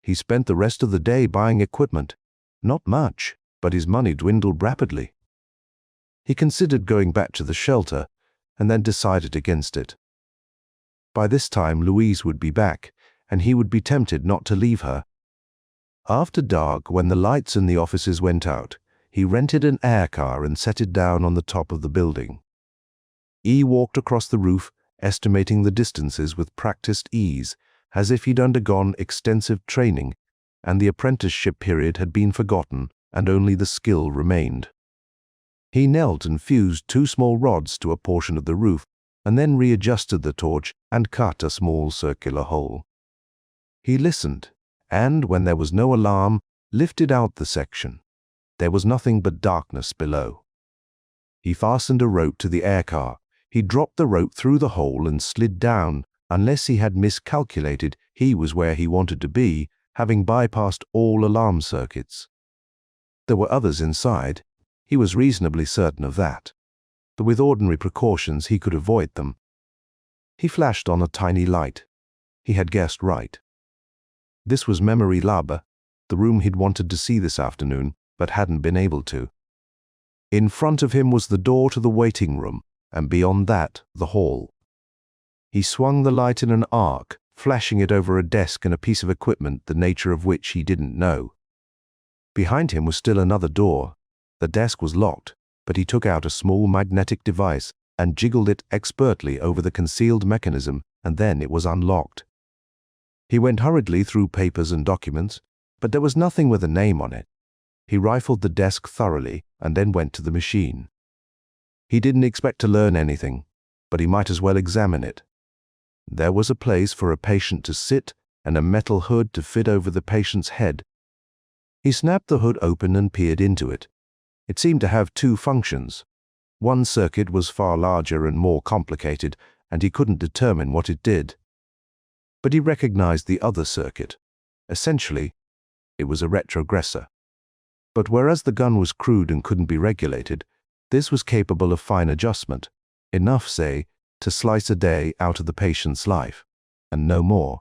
He spent the rest of the day buying equipment. Not much, but his money dwindled rapidly. He considered going back to the shelter, and then decided against it. By this time Louise would be back, and he would be tempted not to leave her. After dark, when the lights in the offices went out, he rented an air car and set it down on the top of the building. He walked across the roof, estimating the distances with practiced ease, as if he'd undergone extensive training, and the apprenticeship period had been forgotten, and only the skill remained. He knelt and fused 2 small rods to a portion of the roof, and then readjusted the torch and cut a small circular hole. He listened, and, when there was no alarm, lifted out the section. There was nothing but darkness below. He fastened a rope to the air car. He dropped the rope through the hole and slid down. Unless he had miscalculated, he was where he wanted to be, having bypassed all alarm circuits. There were others inside. He was reasonably certain of that, but with ordinary precautions he could avoid them. He flashed on a tiny light. He had guessed right. This was Memory Lab, the room he'd wanted to see this afternoon, but hadn't been able to. In front of him was the door to the waiting room, and beyond that, the hall. He swung the light in an arc, flashing it over a desk and a piece of equipment the nature of which he didn't know. Behind him was still another door. The desk was locked, but he took out a small magnetic device and jiggled it expertly over the concealed mechanism, and then it was unlocked. He went hurriedly through papers and documents, but there was nothing with a name on it. He rifled the desk thoroughly and then went to the machine. He didn't expect to learn anything, but he might as well examine it. There was a place for a patient to sit and a metal hood to fit over the patient's head. He snapped the hood open and peered into it. It seemed to have 2 functions. One circuit was far larger and more complicated, and he couldn't determine what it did. But he recognized the other circuit. Essentially, it was a retrogressor. But whereas the gun was crude and couldn't be regulated, this was capable of fine adjustment, enough, say, to slice a day out of the patient's life, and no more.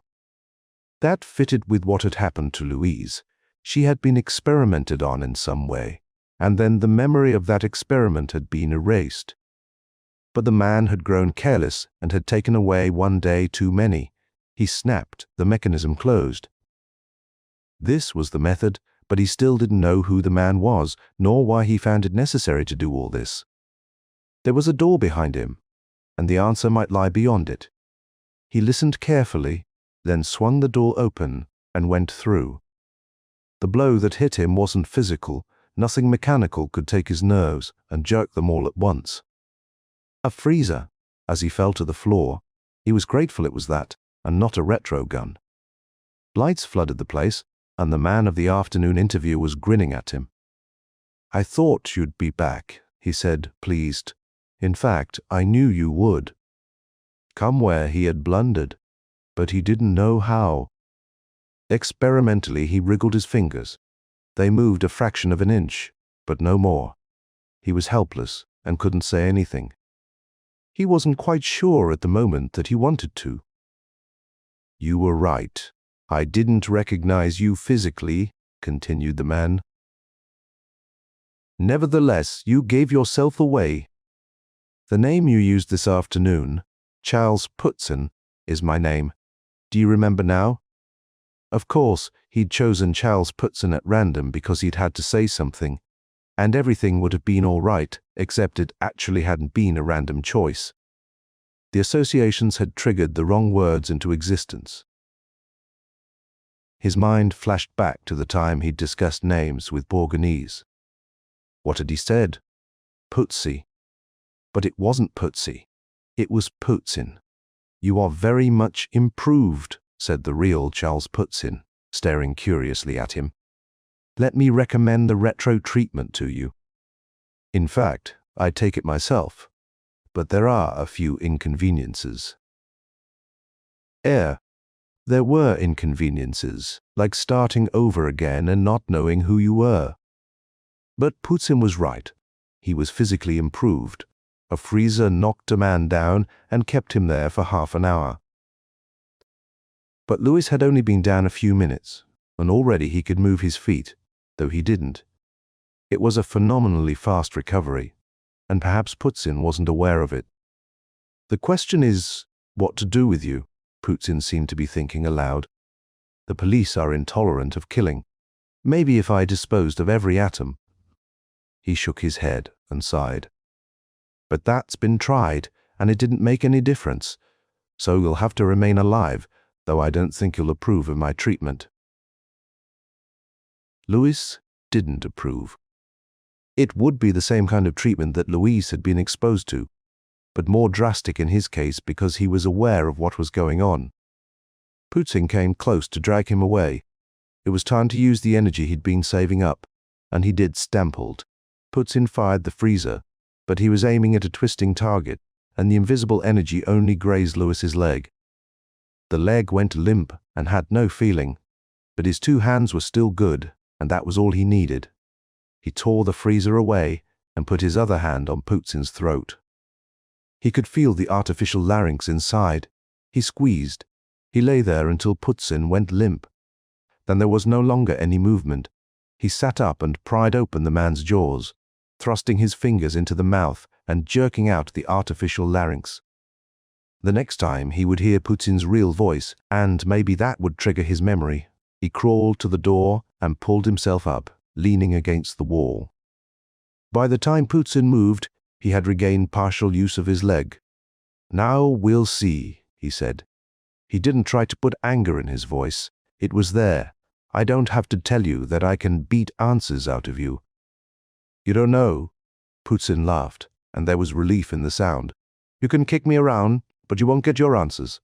That fitted with what had happened to Louise. She had been experimented on in some way, and then the memory of that experiment had been erased. But the man had grown careless and had taken away one day too many. He snapped, the mechanism closed. This was the method, but he still didn't know who the man was, nor why he found it necessary to do all this. There was a door behind him, and the answer might lie beyond it. He listened carefully, then swung the door open and went through. The blow that hit him wasn't physical. Nothing mechanical could take his nerves and jerk them all at once. A freezer. As he fell to the floor, he was grateful it was that, and not a retro gun. Lights flooded the place, and the man of the afternoon interview was grinning at him. "I thought you'd be back," he said, pleased. "In fact, I knew you would." Come where he had blundered, but he didn't know how. Experimentally, he wriggled his fingers. They moved a fraction of an inch, but no more. He was helpless and couldn't say anything. He wasn't quite sure at the moment that he wanted to. "You were right. I didn't recognize you physically," continued the man. "Nevertheless, you gave yourself away. The name you used this afternoon, Charles Putzen, is my name. Do you remember now?" Of course, he'd chosen Charles Putzen at random because he'd had to say something, and everything would have been all right, except it actually hadn't been a random choice. The associations had triggered the wrong words into existence. His mind flashed back to the time he'd discussed names with Borgonese. What had he said? Putzi. But it wasn't Putzi. It was Putzen. "You are very much improved," said the real Charles Putzen, staring curiously at him. "Let me recommend the retro treatment to you. In fact, I take it myself, but there are a few inconveniences." There were inconveniences, like starting over again and not knowing who you were. But Putzen was right. He was physically improved. A freezer knocked a man down and kept him there for half an hour. But Louis had only been down a few minutes, and already he could move his feet, though he didn't. It was a phenomenally fast recovery, and perhaps Putzen wasn't aware of it. "The question is, what to do with you," Putzen seemed to be thinking aloud. "The police are intolerant of killing. Maybe if I disposed of every atom." He shook his head and sighed. "But that's been tried, and it didn't make any difference. So you'll have to remain alive, though I don't think you'll approve of my treatment." Louis didn't approve. It would be the same kind of treatment that Louise had been exposed to, but more drastic in his case because he was aware of what was going on. Putzen came close to drag him away. It was time to use the energy he'd been saving up, and he did stampled. Putzen fired the freezer, but he was aiming at a twisting target, and the invisible energy only grazed Louis's leg. The leg went limp and had no feeling, but his two hands were still good, and that was all he needed. He tore the freezer away and put his other hand on Putzen's throat. He could feel the artificial larynx inside. He squeezed. He lay there until Putzen went limp. Then there was no longer any movement. He sat up and pried open the man's jaws, thrusting his fingers into the mouth and jerking out the artificial larynx. The next time he would hear Putzen's real voice, and maybe that would trigger his memory. He crawled to the door and pulled himself up, leaning against the wall. By the time Putzen moved, he had regained partial use of his leg. "Now we'll see," he said. He didn't try to put anger in his voice. It was there. "I don't have to tell you that I can beat answers out of you." "You don't know?" Putzen laughed, and there was relief in the sound. "You can kick me around, but you won't get your answers."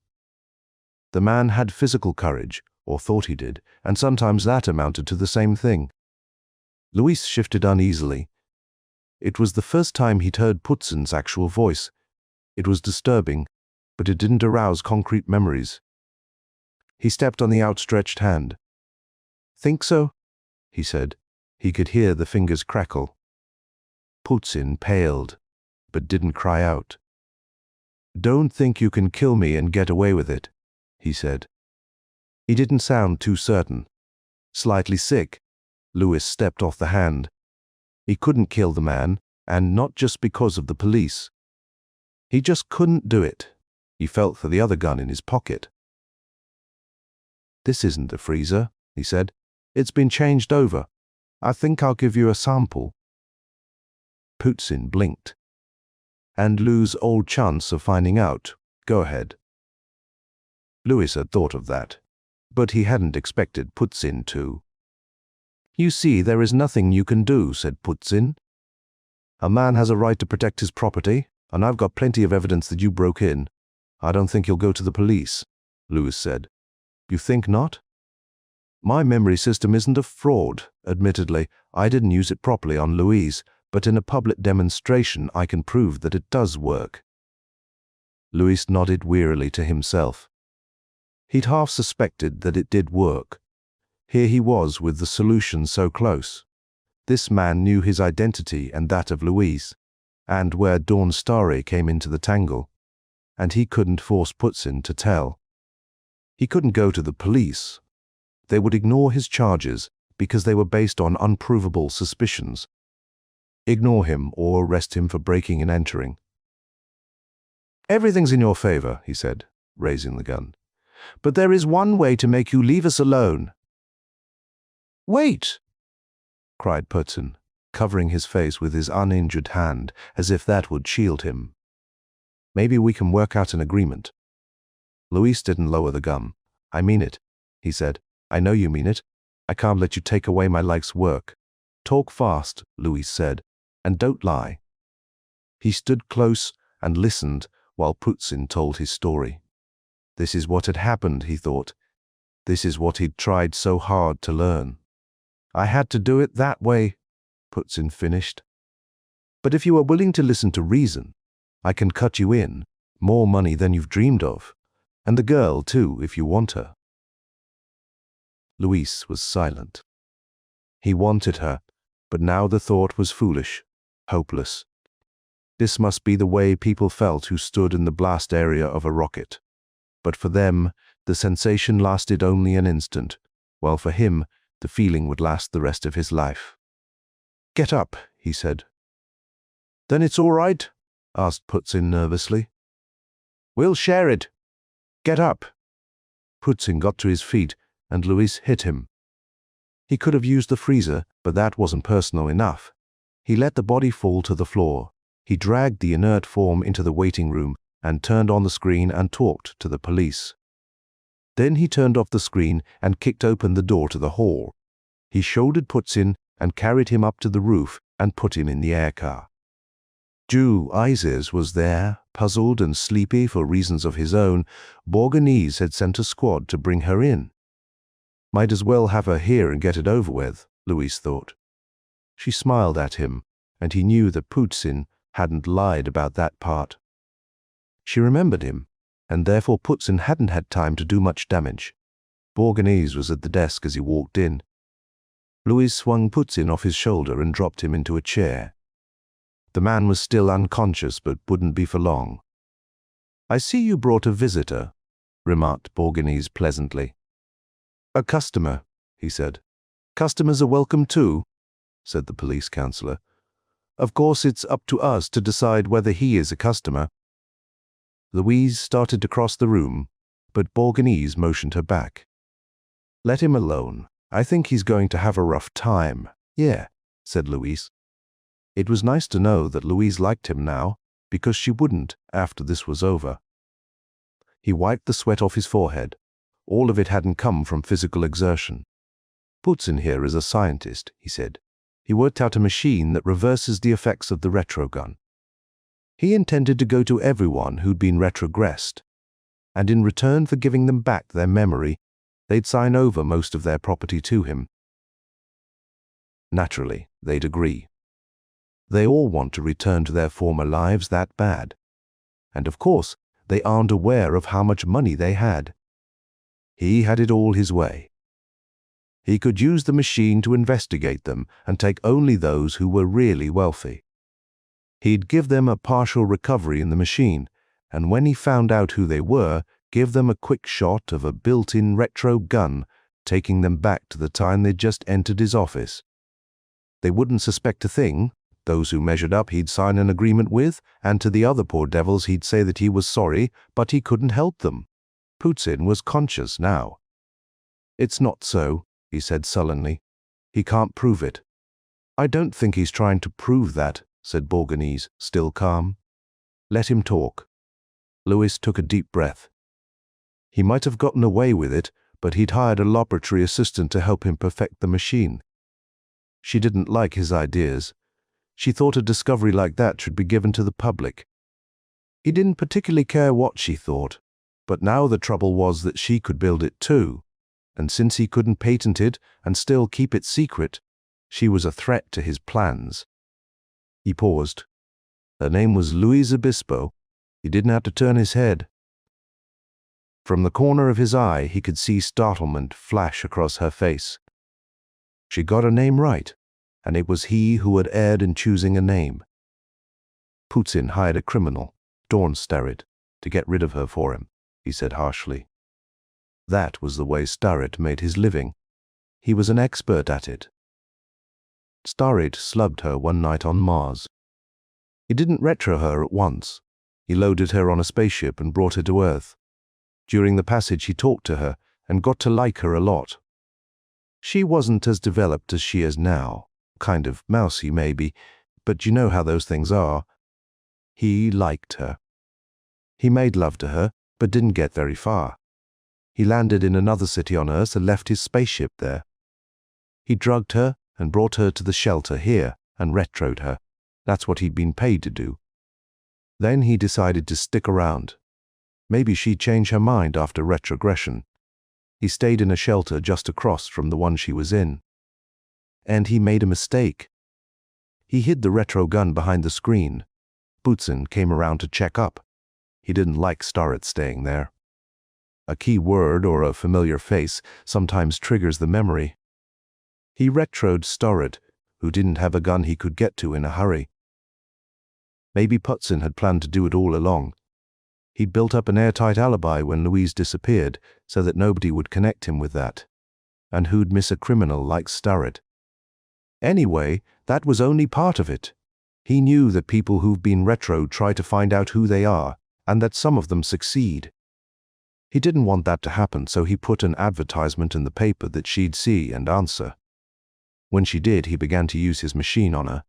The man had physical courage, or thought he did, and sometimes that amounted to the same thing. Louis shifted uneasily. It was the first time he'd heard Putzen's actual voice. It was disturbing, but it didn't arouse concrete memories. He stepped on the outstretched hand. "Think so?" he said. He could hear the fingers crackle. Putzen paled, but didn't cry out. "Don't think you can kill me and get away with it," he said. He didn't sound too certain. Slightly sick, Lewis stepped off the hand. He couldn't kill the man, and not just because of the police. He just couldn't do it. He felt for the other gun in his pocket. "This isn't a freezer," he said. "It's been changed over. I think I'll give you a sample." Putzin blinked. "And lose all chance of finding out. Go ahead." Lewis had thought of that, but he hadn't expected Putzin to. "You see, there is nothing you can do," said Putzin. "A man has a right to protect his property, and I've got plenty of evidence that you broke in. I don't think you'll go to the police," Lewis said. "You think not?" "My memory system isn't a fraud. Admittedly, I didn't use it properly on Louise, but in a public demonstration I can prove that it does work." Louis nodded wearily to himself. He'd half suspected that it did work. Here he was with the solution so close. This man knew his identity and that of Louise, and where Dawn Starry came into the tangle, and he couldn't force Putzin to tell. He couldn't go to the police. They would ignore his charges because they were based on unprovable suspicions. Ignore him or arrest him for breaking and entering. "Everything's in your favor," he said, raising the gun. "But there is one way to make you leave us alone." "Wait!" cried Putzin, covering his face with his uninjured hand, as if that would shield him. "Maybe we can work out an agreement." Louise didn't lower the gun. "I mean it," he said. "I know you mean it. I can't let you take away my life's work." "Talk fast," Louise said, "and don't lie." He stood close and listened while Putzin told his story. This is what had happened, he thought. This is what he'd tried so hard to learn. "I had to do it that way," Putzin finished. "But if you are willing to listen to reason, I can cut you in, more money than you've dreamed of. And the girl, too, if you want her." Louise was silent. He wanted her, but now the thought was foolish, hopeless. This must be the way people felt who stood in the blast area of a rocket. But for them, the sensation lasted only an instant, while for him, the feeling would last the rest of his life. "Get up," he said. "Then it's all right?" asked Putzin nervously. "We'll share it. Get up." Putzin got to his feet, and Louise hit him. He could have used the freezer, but that wasn't personal enough. He let the body fall to the floor. He dragged the inert form into the waiting room and turned on the screen and talked to the police. Then he turned off the screen and kicked open the door to the hall. He shouldered Putzin and carried him up to the roof and put him in the air car. Jew Isis was there, puzzled and sleepy for reasons of his own. Borgonese had sent a squad to bring her in. Might as well have her here and get it over with, Louise thought. She smiled at him, and he knew that Putzin hadn't lied about that part. She remembered him, and therefore Putzin hadn't had time to do much damage. Borgonese was at the desk as he walked in. Louise swung Putzin off his shoulder and dropped him into a chair. The man was still unconscious, but wouldn't be for long. "I see you brought a visitor," remarked Borgonese pleasantly. "A customer," he said. "Customers are welcome too," said the police counselor. "Of course, it's up to us to decide whether he is a customer." Louise started to cross the room, but Borgonese motioned her back. "Let him alone. I think he's going to have a rough time." "Yeah," said Louise. It was nice to know that Louise liked him now, because she wouldn't after this was over. He wiped the sweat off his forehead. All of it hadn't come from physical exertion. "Putzin here is a scientist," he said. "He worked out a machine that reverses the effects of the retrogun. He intended to go to everyone who'd been retrogressed, and in return for giving them back their memory, they'd sign over most of their property to him. Naturally, they'd agree. They all want to return to their former lives that bad. And of course, they aren't aware of how much money they had. He had it all his way. He could use the machine to investigate them and take only those who were really wealthy. He'd give them a partial recovery in the machine, and when he found out who they were, give them a quick shot of a built-in retro gun, taking them back to the time they'd just entered his office. They wouldn't suspect a thing. Those who measured up he'd sign an agreement with, and to the other poor devils he'd say that he was sorry, but he couldn't help them. Putin was conscious now. "It's not so," he said sullenly. "He can't prove it." "I don't think he's trying to prove that," said Borganese, still calm. "Let him talk." Louis took a deep breath. He might have gotten away with it, but he'd hired a laboratory assistant to help him perfect the machine. She didn't like his ideas. She thought a discovery like that should be given to the public. He didn't particularly care what she thought, but now the trouble was that she could build it too, and since he couldn't patent it and still keep it secret, she was a threat to his plans. He paused. Her name was Louise Obispo. He didn't have to turn his head. From the corner of his eye, he could see startlement flash across her face. She got her name right, and it was he who had erred in choosing a name. Putin hired a criminal, Dawn Starrett, to get rid of her for him, he said harshly. That was the way Starrett made his living. He was an expert at it. Starrett slugged her one night on Mars. He didn't retro her at once. He loaded her on a spaceship and brought her to Earth. During the passage he talked to her and got to like her a lot. She wasn't as developed as she is now. Kind of mousy maybe, but you know how those things are. He liked her. He made love to her, but didn't get very far. He landed in another city on Earth and left his spaceship there. He drugged her and brought her to the shelter here and retroed her. That's what he'd been paid to do. Then he decided to stick around. Maybe she'd change her mind after retrogression. He stayed in a shelter just across from the one she was in. And he made a mistake. He hid the retro gun behind the screen. Putin came around to check up. He didn't like Starrett staying there. A key word or a familiar face sometimes triggers the memory. He retroed Starrett, who didn't have a gun he could get to in a hurry. Maybe Putin had planned to do it all along. He'd built up an airtight alibi when Louise disappeared so that nobody would connect him with that. And who'd miss a criminal like Starrett? Anyway, that was only part of it. He knew that people who've been retroed try to find out who they are, and that some of them succeed. He didn't want that to happen, so he put an advertisement in the paper that she'd see and answer. When she did, he began to use his machine on her,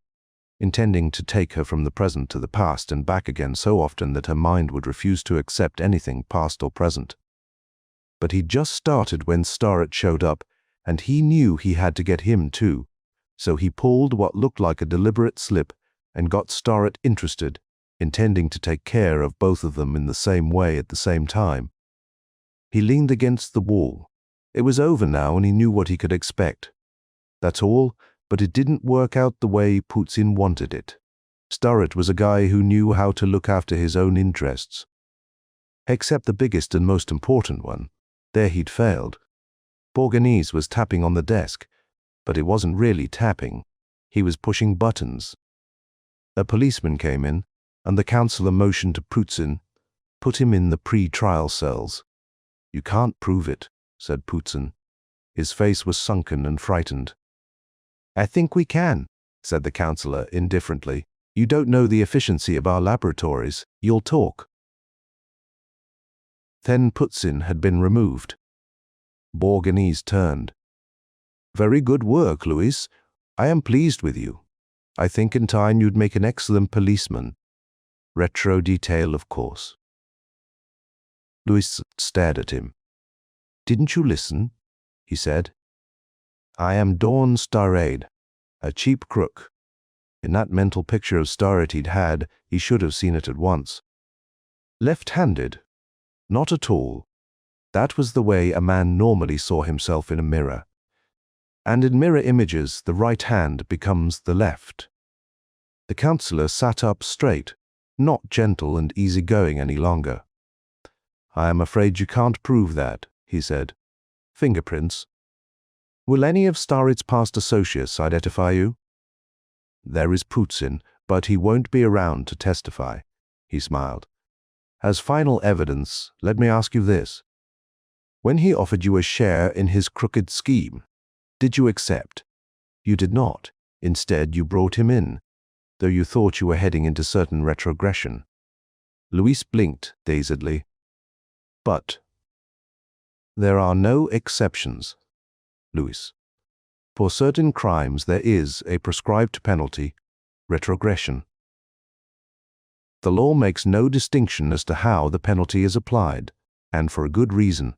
intending to take her from the present to the past and back again so often that her mind would refuse to accept anything past or present. But he'd just started when Starrett showed up, and he knew he had to get him too, so he pulled what looked like a deliberate slip and got Starrett interested, intending to take care of both of them in the same way at the same time. He leaned against the wall. It was over now and he knew what he could expect. That's all, but it didn't work out the way Putin wanted it. Starrett was a guy who knew how to look after his own interests. Except the biggest and most important one. There he'd failed. Borganese was tapping on the desk, but it wasn't really tapping. He was pushing buttons. A policeman came in, and the counselor motioned to Putin, "Put him in the pre-trial cells." "You can't prove it," said Putin. His face was sunken and frightened. "I think we can," said the counselor indifferently. "You don't know the efficiency of our laboratories. You'll talk." Then Putin had been removed. Borganese turned. "Very good work, Louis. I am pleased with you. I think in time you'd make an excellent policeman. Retro detail, of course." Louis stared at him. "Didn't you listen?" he said. "I am Dawn Starrett, a cheap crook." In that mental picture of Starrett he'd had, he should have seen it at once. Left-handed? Not at all. That was the way a man normally saw himself in a mirror. And in mirror images, the right hand becomes the left. The counselor sat up straight, not gentle and easygoing any longer. "I am afraid you can't prove that," he said. "Fingerprints? Will any of Starrett's past associates identify you?" "There is Putin, but he won't be around to testify," he smiled. As final evidence, let me ask you this. When he offered you a share in his crooked scheme, did you accept? You did not. Instead, you brought him in, though you thought you were heading into certain retrogression. Luis blinked dazedly. But there are no exceptions, Luis. For certain crimes, there is a prescribed penalty, retrogression. The law makes no distinction as to how the penalty is applied, and for a good reason.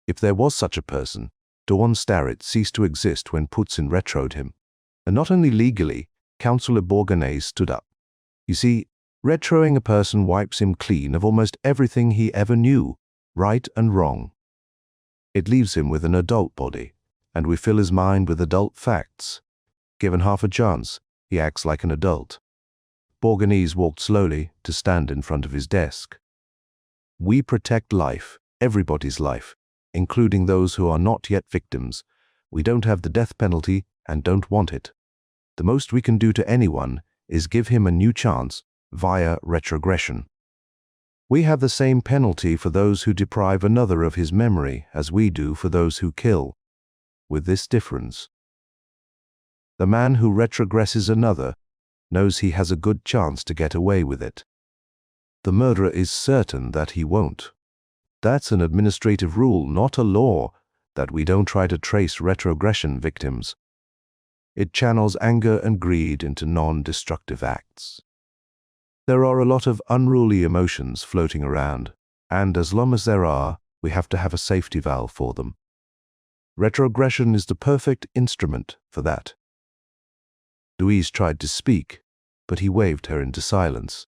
If there was such a person, Dawn Starrett ceased to exist when Putzin retroed him. And not only legally, Councillor Bourgonais stood up. You see, retroing a person wipes him clean of almost everything he ever knew, right and wrong. It leaves him with an adult body, and we fill his mind with adult facts. Given half a chance, he acts like an adult. Bourgonais walked slowly to stand in front of his desk. We protect life, everybody's life, including those who are not yet victims. We don't have the death penalty and don't want it. The most we can do to anyone is give him a new chance via retrogression. We have the same penalty for those who deprive another of his memory as we do for those who kill, with this difference. The man who retrogresses another knows he has a good chance to get away with it. The murderer is certain that he won't. That's an administrative rule, not a law, that we don't try to trace retrogression victims. It channels anger and greed into non-destructive acts. There are a lot of unruly emotions floating around, and as long as there are, we have to have a safety valve for them. Retrogression is the perfect instrument for that. Louise tried to speak, but he waved her into silence.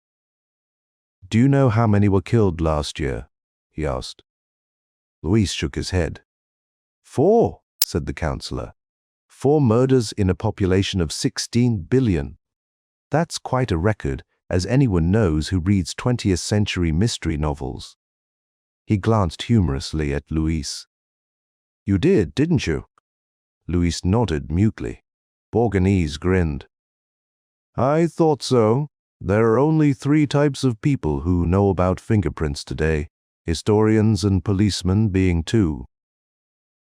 Do you know how many were killed last year? He asked. Louise shook his head. 4, said the councillor. 4 murders in a population of 16 billion. That's quite a record, as anyone knows who reads 20th century mystery novels. He glanced humorously at Louise. You did, didn't you? Louise nodded mutely. Bourgonais grinned. I thought so. There are only 3 types of people who know about fingerprints today, historians and policemen being 2.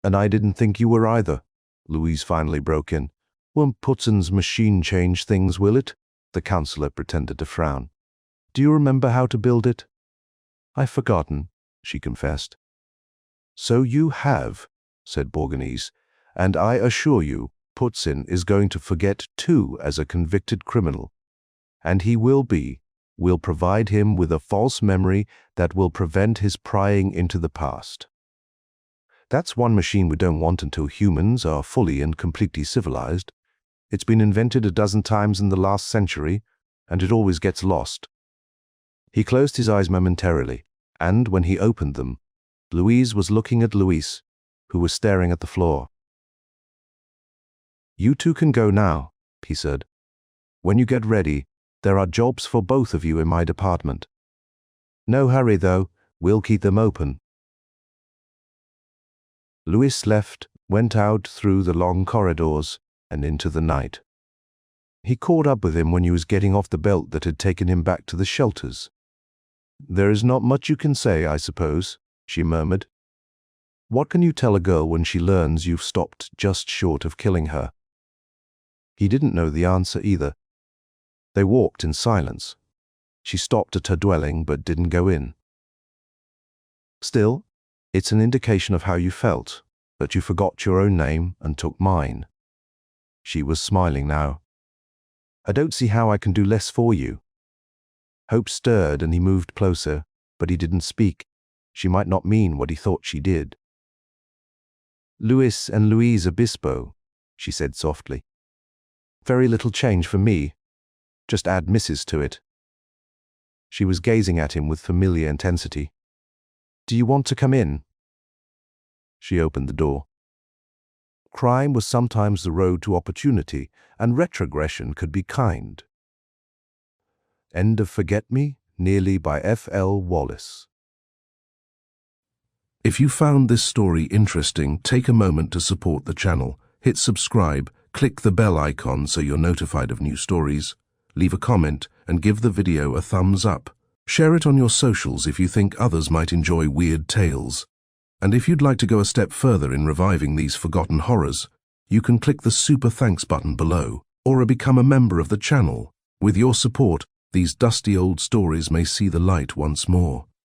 And I didn't think you were either, Louise finally broke in. Won't Putzin's machine change things, will it? The councillor pretended to frown. Do you remember how to build it? I've forgotten, she confessed. So you have, said Bourgonais, and I assure you, Putzin is going to forget too as a convicted criminal. And he will be. We'll provide him with a false memory that will prevent his prying into the past. That's one machine we don't want until humans are fully and completely civilized. It's been invented a dozen times in the last century, and it always gets lost. He closed his eyes momentarily, and when he opened them, Louise was looking at Luis, who was staring at the floor. You 2 can go now, he said. When you get ready, there are jobs for both of you in my department. No hurry, though. We'll keep them open. Luis left, went out through the long corridors and into the night. He caught up with him when he was getting off the belt that had taken him back to the shelters. There is not much you can say, I suppose, she murmured. What can you tell a girl when she learns you've stopped just short of killing her? He didn't know the answer either. They walked in silence. She stopped at her dwelling but didn't go in. Still, it's an indication of how you felt, that you forgot your own name and took mine. She was smiling now. I don't see how I can do less for you. Hope stirred and he moved closer, but he didn't speak. She might not mean what he thought she did. Luis and Louise Obispo, she said softly. Very little change for me. Just add Mrs. to it. She was gazing at him with familiar intensity. Do you want to come in? She opened the door. Crime was sometimes the road to opportunity, and retrogression could be kind. End of Forget Me, nearly by F.L. Wallace. If you found this story interesting, take a moment to support the channel. Hit subscribe, click the bell icon so you're notified of new stories, leave a comment, and give the video a thumbs up. Share it on your socials if you think others might enjoy weird tales. And if you'd like to go a step further in reviving these forgotten horrors, you can click the super thanks button below, or become a member of the channel. With your support, these dusty old stories may see the light once more.